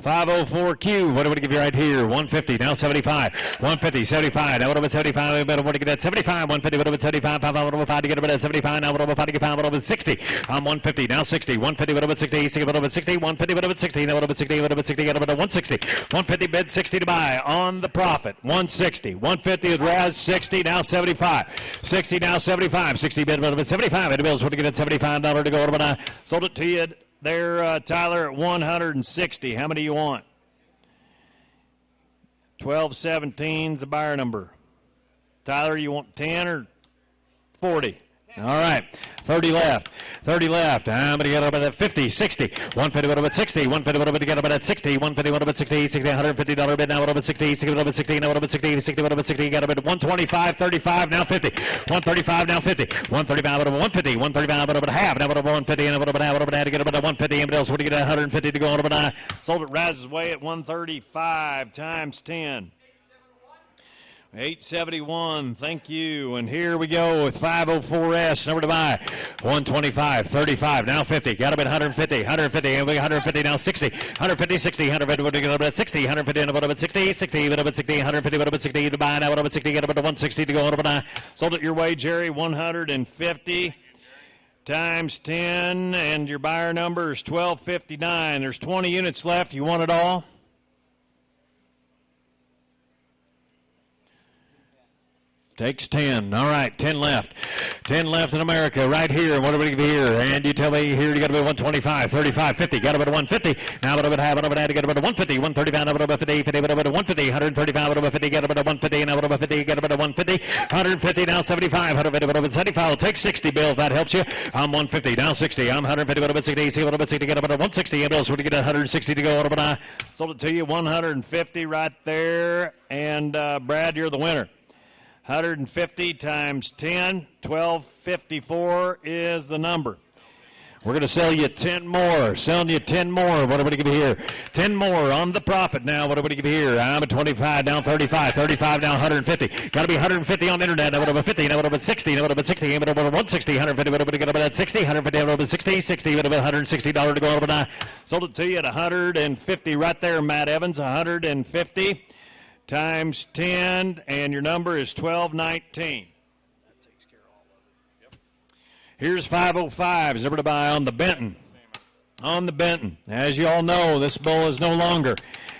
504Q. What do we give you right here? 150. Now 75. 150. 75. Now what about 75? We better want to get that 75. 150. What about 75? 5. What about 5 to get about 75? Now what about 5 to get 5? What about 60? I'm 150. Now 60. 150. What about 60? 60. What about 60? 150. What about 60? Now what about 60? What about 60? What about 160? 150 bid, 60 to buy on the profit. 160. 150 with Raz. 60. Now 75. 60. Now 75. 60 bid. What about 75? Bills want to get that $75 to go over, but I sold it to you there, Tyler, at 160. How many do you want? 1217's the buyer number. Tyler, you want 10 or 40? All right, 30 left. 30 left. I'm going to get up at that 50, 60. 150, what about 60? 150, what about to get up at that 60? 150, what about 60? 60, $150 bid. Now what about 60? 60, what about 60? Now what about 60? 60, what about 60? Got up at 125, 35, now 50. 135, now 50. 135, what about 150? 135, what about half? Now what about 150? And what about half? What about that to get up at 150? Anybody else want to get that 150 to go on about sold it Raz's way at 135 times 10. 871, thank you. And here we go with 504S, number to buy. 125, 35, now 50. Got up at 150, 150, and we got 150, now 60. 150, 60, 150, what about 60? 150, and what about 60? 60, what about 60? 150, what about 60 to buy? Now what about 60? Get up at 160 to go on about sold it your way, Jerry. 150 times 10, and your buyer number is 1259. There's 20 units left. You want it all? Takes 10. All right, 10 left. 10 left in America right here. What do we give here? And you tell me here you got to be 125, 35, 50. Got about 150. Now what about half? What about that? You got about 150, 135, what about 50, 50, what about 150, 135, what about 50, got about 150, now what about 50, got about 150, 150, now 75, 150, what about 75? I'll take 60, Bill, if that helps you. I'm 150, now 60. I'm 150, what about 60? See what about 60? Got about 160. And else would you get 160 to go? What about I sold it to you? 150 right there. And Brad, you're the winner. 150 times 10, 1254 is the number. We're going to sell you 10 more. Selling you 10 more. What are we going to give here? 10 more on the profit now. What are we going to give here? I'm at 25, down 35. 35, down 150. Got to be 150 on the internet. Now, what about 50? Now, what about 60? Now, what about 60? Now, what about 160? 150. What about that 60? 150. What about 60? 60. What about $160 to go over now? Sold it to you at 150 right there, Matt Evans. 150 times 10, and your number is 1219. Here's 505s, number to buy on the Benton. On the Benton. As you all know, this bull is no longer.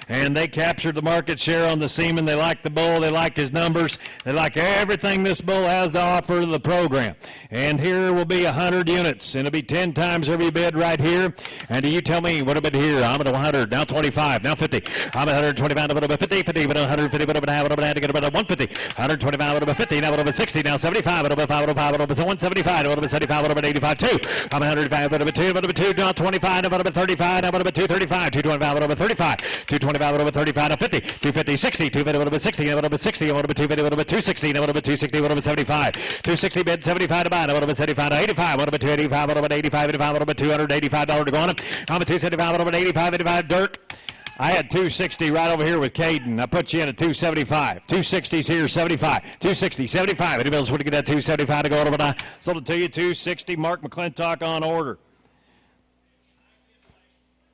And they captured the market share on the Seaman. They like the bull. They like his numbers. They like everything this bull has to offer to the program. And here will be 100 units. And it'll be 10 times every bid right here. And do you tell me what about here? I'm at 100, now 25, now 50. I'm at 125, now about 50, 50, but 150, but about to get about 150. 125, what about 50, now what about 60, now 75, what about 5, what about 175, what about 75, what about 85, 2. I'm at 105, what about 2, what about 2, now 25, now what about 35, now what about 235, 225, what about 35, 225, what about 35, now 50, 250, 60, 250, what about 60, now what about 60, what about 250, what about 260, now what about 260, what about 75, 260 bid, 75 to buy, now what about 75 to 85, what about 285, what about 85, 85, what about $285 to go on him, I'm at 275, what about 85, 85, Dirk. I had 260 right over here with Caden. I put you in at 275. 260's here, 75. 260, 75. Anybody else want to get that 275 to go over? But I sold it to you, 260. Mark McClintock on order.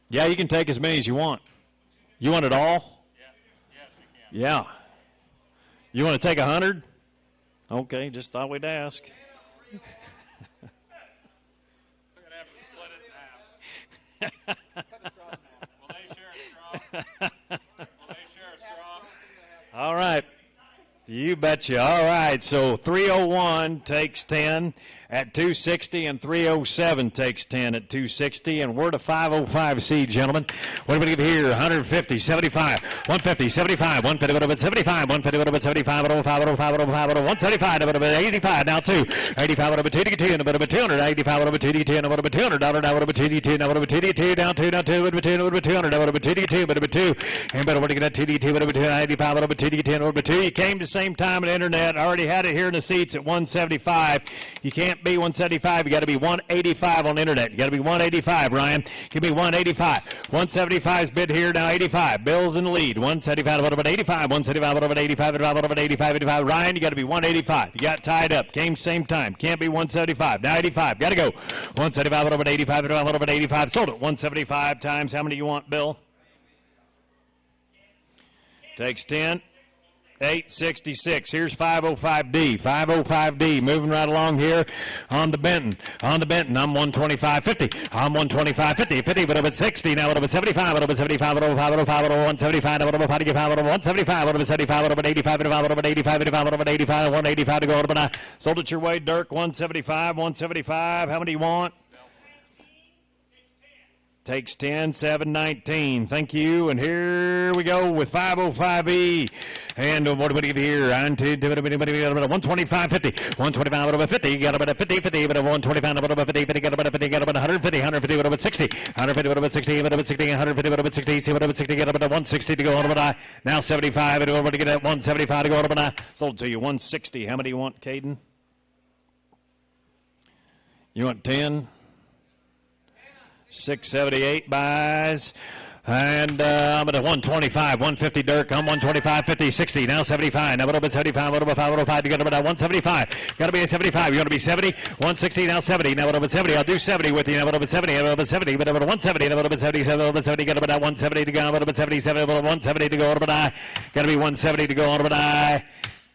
Yeah, you can take as many as you want. You want it all? Yes, you can. Yeah. You want to take 100? Okay, just thought we'd ask. We're going to have to split it in half. All right. You betcha. All right. So 301 takes 10 at 260, and 307 takes 10 at 260, and we're to 505C, gentlemen. What are we going to give here? 150, 75, 150, 75, 150, what about 75, 150, what about 75, 105, 105, 105, 175, what about 85, now 2, 85, what about 2 to 2, what about 200, 85, what about 2 to 10, what about $200, now what about 2 to 10, now what about 2 to 2, down 2, down 2, what about 2, what about 200, now what about 2 to 2, what about 2, and better what do you get 2 to 2, what about 2, 85, what about 2 to 10, what about 2, you came the same time on the internet, already had it here in the seats at 175, you can't be 175, you got to be 185 on the internet. You got to be 185, Ryan. Give me 185. 175's bid here now, 85. Bill's in the lead. 175, what about 85? 175, what about 85? What about 85? 85. Ryan, you got to be 185. You got tied up. Came same time. Can't be 175. Now 85. Got to go. 175, what about 85? What about 85? Sold it. 175 times. How many do you want, Bill? Takes 10. 866. Here's 505D. 505D. Moving right along here on the Benton. On the Benton. I'm 125.50. I'm 125.50. 50. What about 60? Now what about 75? What about 75? What about 5? What about 175? What about 5? What about 175? What about 75? What about 85? What about 85? What about 85? 185 to go. What about I sold it your way, Dirk. 175. 175. How many do you want? Takes 10, 719. Thank you. And here we go with 505E. And what do we give here? 125, 50. 125, what about 50? You got about 50, 50, but 125, what about 50, 50, got about 50, got about 150, 150, what about 60? 150, what about 60, what about 60, 150, what about 60, see what about 60, got about 160 to go on about I. Now 75, and we're going to get at 175 to go on about I. Sold to you 160. How many do you want, Caden? You want 10? 678 buys. And I'm at 125, 150, Dirk. I'm 125, 50, 60. Now 75. Now what about 75? What about 505? You got about 175. Got to be a 75. You want to be 70? 160. Now 70. Now what about 70? I'll do 70 with you. Now what about 70? What about 70? What about 170? Now what about 77? What about 70? Got about 170 to go. What about 77? What about 170 to go? What about I? Got to be 170 to go. What about I?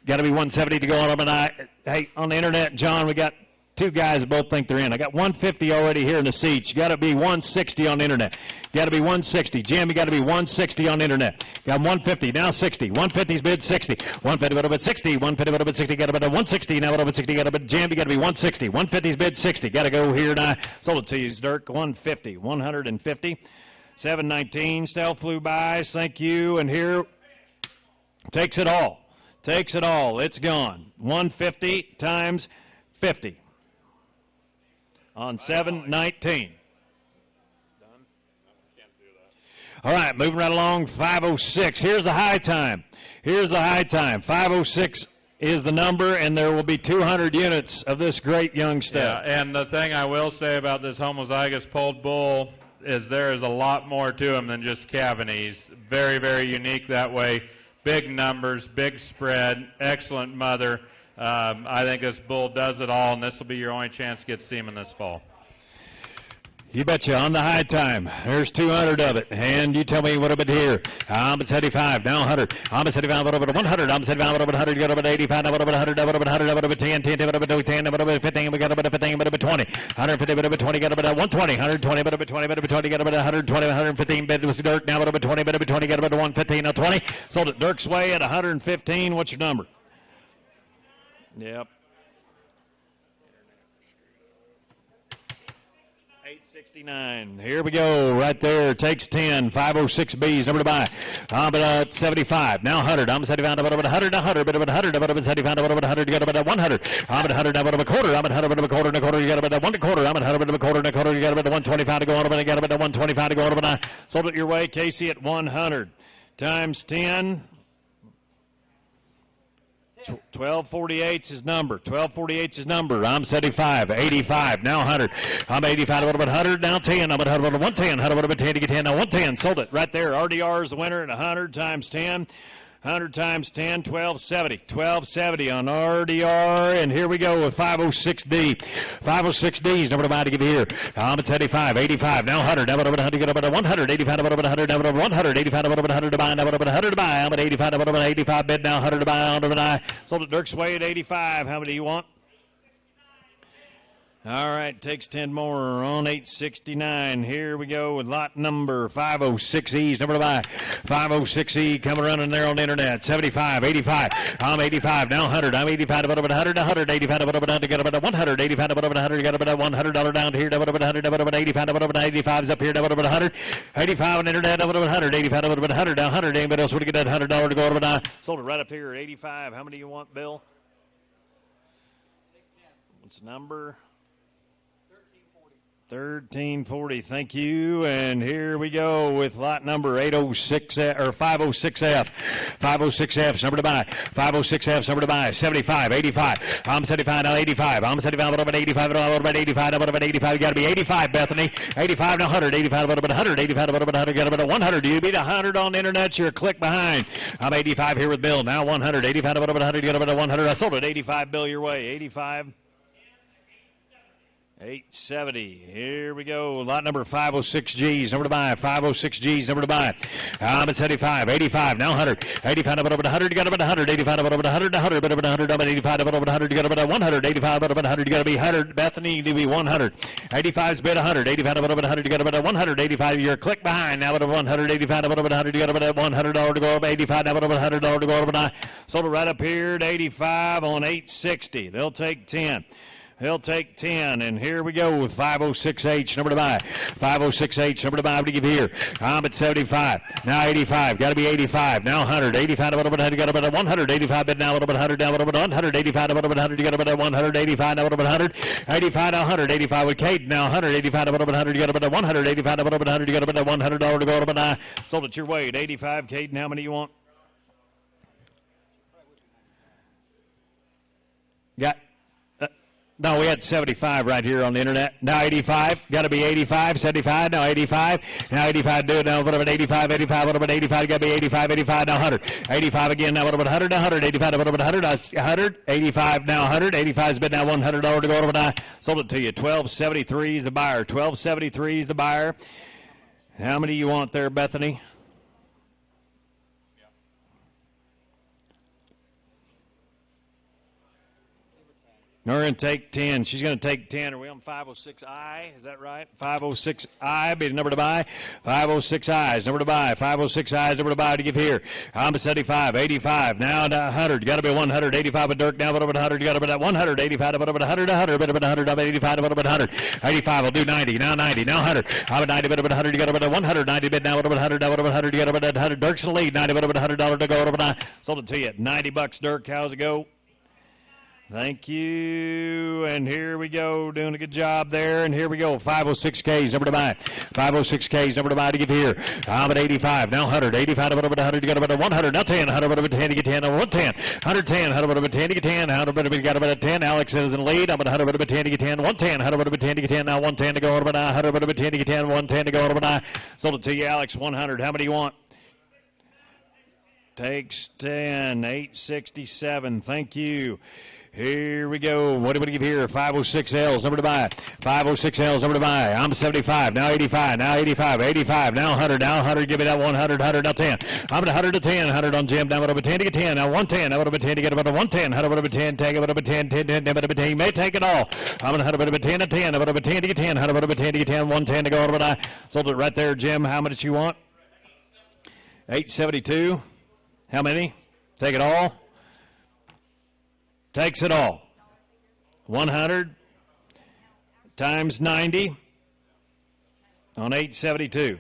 Got to be 170 to go. What about I? Hey, on the internet, John, we got two guys that both think they're in. I got 150 already here in the seats. You got to be 160 on the internet. You got to be 160. Jim, you got to be 160 on the internet. Got 150, now 60. 150's bid 60. 150, what about 60? 150, what about 60? Got about 160. Now what about 60? Got about Jim, you got to be 160. 150's bid 60. Got to go here and I sold it to you, Dirk. 150. 150. 719. Stell flew by. Thank you. And here takes it all. Takes it all. It's gone. 150 times 50. On 719. All right, moving right along, 506. Here's the high time. Here's the high time. 506 is the number, and there will be 200 units of this great young stud. Yeah, and the thing I will say about this homozygous polled bull is there is a lot more to him than just calving. He's very, very unique that way. Big numbers, big spread, excellent mother. I think this bull does it all, and this will be your only chance to get to see him in this fall. You betcha, on the high time. There's 200 of it. And you tell me what about here. It's 85, now 100. I'm 75, what about 100? I'm 75, what about 100? Got about 85, what about 100? What about 100? What about 10? 10, what about 10? What about 15? We got about 15, what about 20? 150, what about 20? Got about 120. 120, what about 20? What about 20? Got about 120, 115. Bid was Dirk. Now what about 20? What about 20? Got about 115. Now 20. Sold it Dirk's way at 115. What's your number? Yep. 869. Here we go. Right there. Takes 10. 506B's. Number to buy. But 75. Now 100. I'm 75. About 100. 100. But 100. About 75. About 100. You got about 100. I'm at 100. About a quarter. I'm at 100. About a quarter and a quarter. You got about 1 quarter. I'm at 100. About a quarter and a quarter. You got about 125 to go on. You got about 125 to go on. I sold it your way. Casey at 100 times 10. 1248's his number. 1248's his number. I'm 75. 85. Now 100. I'm 85. What about 100? Now 10. I'm at 100. 110. 100. What about 10 to get 10? Now 110. Sold it right there. RDR is the winner at 100 times 10. 100 times 10, 1270. 1270 on RDR. And here we go with 506D. 506D's number to buy to give you here. It's 85. 85. Now 100. Now what about 100? Get up at 100. 85. What about 100? Now what about 100? 85. What about 100 to buy? Now what about 100 to buy? I'm at 85. What about 85 bid? Now 100 to buy. On to buy. Sold it Dirk's way at 85. How many do you want? All right, takes 10 more on 869. Here we go with lot number 506E's. Number to buy. 506E coming running there on the internet. 75, 85. I'm 85. Now 100. I'm 85. About 100. 100. 85. About 100. Got about 100. 85. About 100. Got about $100 down here. About 100. About 85. About 85 is up here. About 100. 85 on the internet. About 100. 85. About 100. Now 100. Anybody else want to get that $100 to go over? Sold it right up here at 85. How many do you want, Bill? What's the number? 1340. Thank you. And here we go with lot number 806 or 506F. 506F's number to buy. 506F's number to buy. 75, 85. I'm 75 now 85. I'm 75. What about 85? What about 85? What about 85? You got to be 85, Bethany. 85 to 100. 85. What about 100? 85. What about 100? Got about 100. Do you beat 100 on the internet? You're a click behind. I'm 85 here with Bill. Now 100. 85. What about 100? You got about 100. I sold it 85. Bill, your way. 85. 870. Here we go. Lot number 506G's. Number to buy. 506G's. Number to buy. I'm at 75. 85. Now 100. 85. About 100. You got about 100. 85. About 100. 100. About 100. About 85. About 100. You got about 100. 85. About 100. You got to be 100. Bethany, you need to be 100. 85's bid 100. 85. About 100. You got about 100. 85. You're a click behind. Now about 100. 85. About 100. You got about $100 to go up. 85. Now about $100 to go up. Sold it right up here at 85 on 860. They'll take 10. He'll take 10, and here we go with 506H, number to buy. 506H, number to buy, what do you give here? I'm at 75, now 85, got to be 85, now 100, 85, about 100, got about 100, 85, but now about 100, now about 100, 85, about 100, you got about 100, 85, now about 100, 85, now 100, 85 with Kate, now 100, 85, about 100, you got about 100, 85, about 100, you got about $100 to go, about sold it your way at 85, Kate, and how many you want? Got No, we had 75 right here on the internet. Now 85. Got to be 85. 75. Now 85. Now 85. Do it now. What about 85? 85. What about 85? Got to be 85. 85. Now 100. 85 again. Now what about 100? 100. 85. What about 100? 100. 85. Now 100. 85's bid now $100 to go over. I sold it to you. 1273 is the buyer. 1273 is the buyer. How many you want there, Bethany? We're going to take 10. She's going to take 10. Are we on 506I? Is that right? 506I be the number to buy. 506I is number to buy. 506I is number to buy to give here. I'm at 75, 85. Now to 100. Got to be 100. 85 with Dirk. Now about 100. You got to be at 100. 85 about 100. 100. About 100. I'm 85 about 100. 85 will do 90. Now 90. Now 100. I'm at 90 about 100. You got to be at 100. 90 bid now about 100. Now about 100. You got to be at 100. Dirk's in the lead. 90 about $100 to go. Sold it to you at $90, Dirk. How's it go? Thank you. And here we go, doing a good job there. And here we go, 506Ks, number to buy. 506Ks, number to buy to give here. I'm at 85, now 100. 85, over 100, you got about 100. Now 10, 100, over 10, you get 10, 110. 110, 100, over 10, you get 10. 100, over, you got about 10. Alex is in the lead. I'm at 100, over 10, you get 10. 110, 100, over 10, you get 10. Now 110 to go over 9. 100, over 10, you get 10. 110 to go over 9. Sold it to you, Alex, 100. How many you want? Takes 10, 867. Thank you. Here we go. What do we give here? 506Ls, number to buy. 506Ls, number to buy. I'm 75, now 85, now 85, 85, now 100, now 100. Give me that 100, 100, now 10. I'm at 100 to 10, 100 on Jim. Now over 10 to get 10. Now 110, now over 10 to get about 110. 100 over 10, take it over 10, 10, 10, 10, 10. You may take it all. I'm at 100 over 10 to 10, over 10 to get 10. 100 over 10 to get 10, 110 to go over 9. Sold it right there, Jim. How much you want? 872. How many? Take it all? Takes it all. 100 times 90 on 872.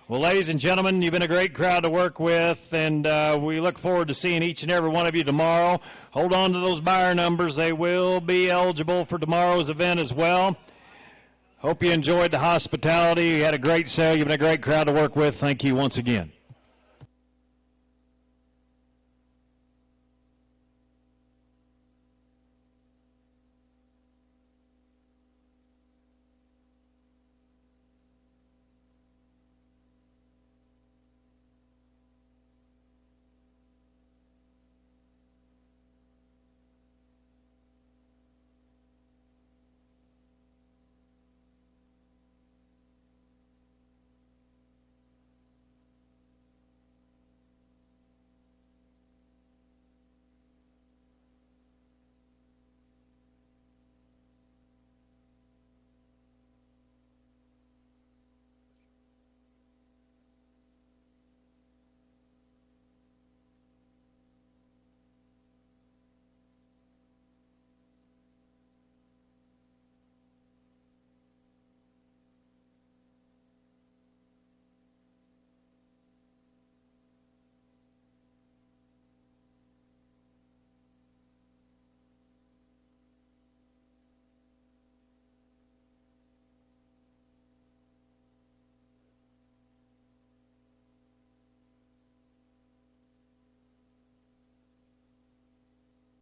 Well, ladies and gentlemen, you've been a great crowd to work with, and we look forward to seeing each and every one of you tomorrow. Hold on to those buyer numbers. They will be eligible for tomorrow's event as well. Hope you enjoyed the hospitality. You had a great sale. You've been a great crowd to work with. Thank you once again.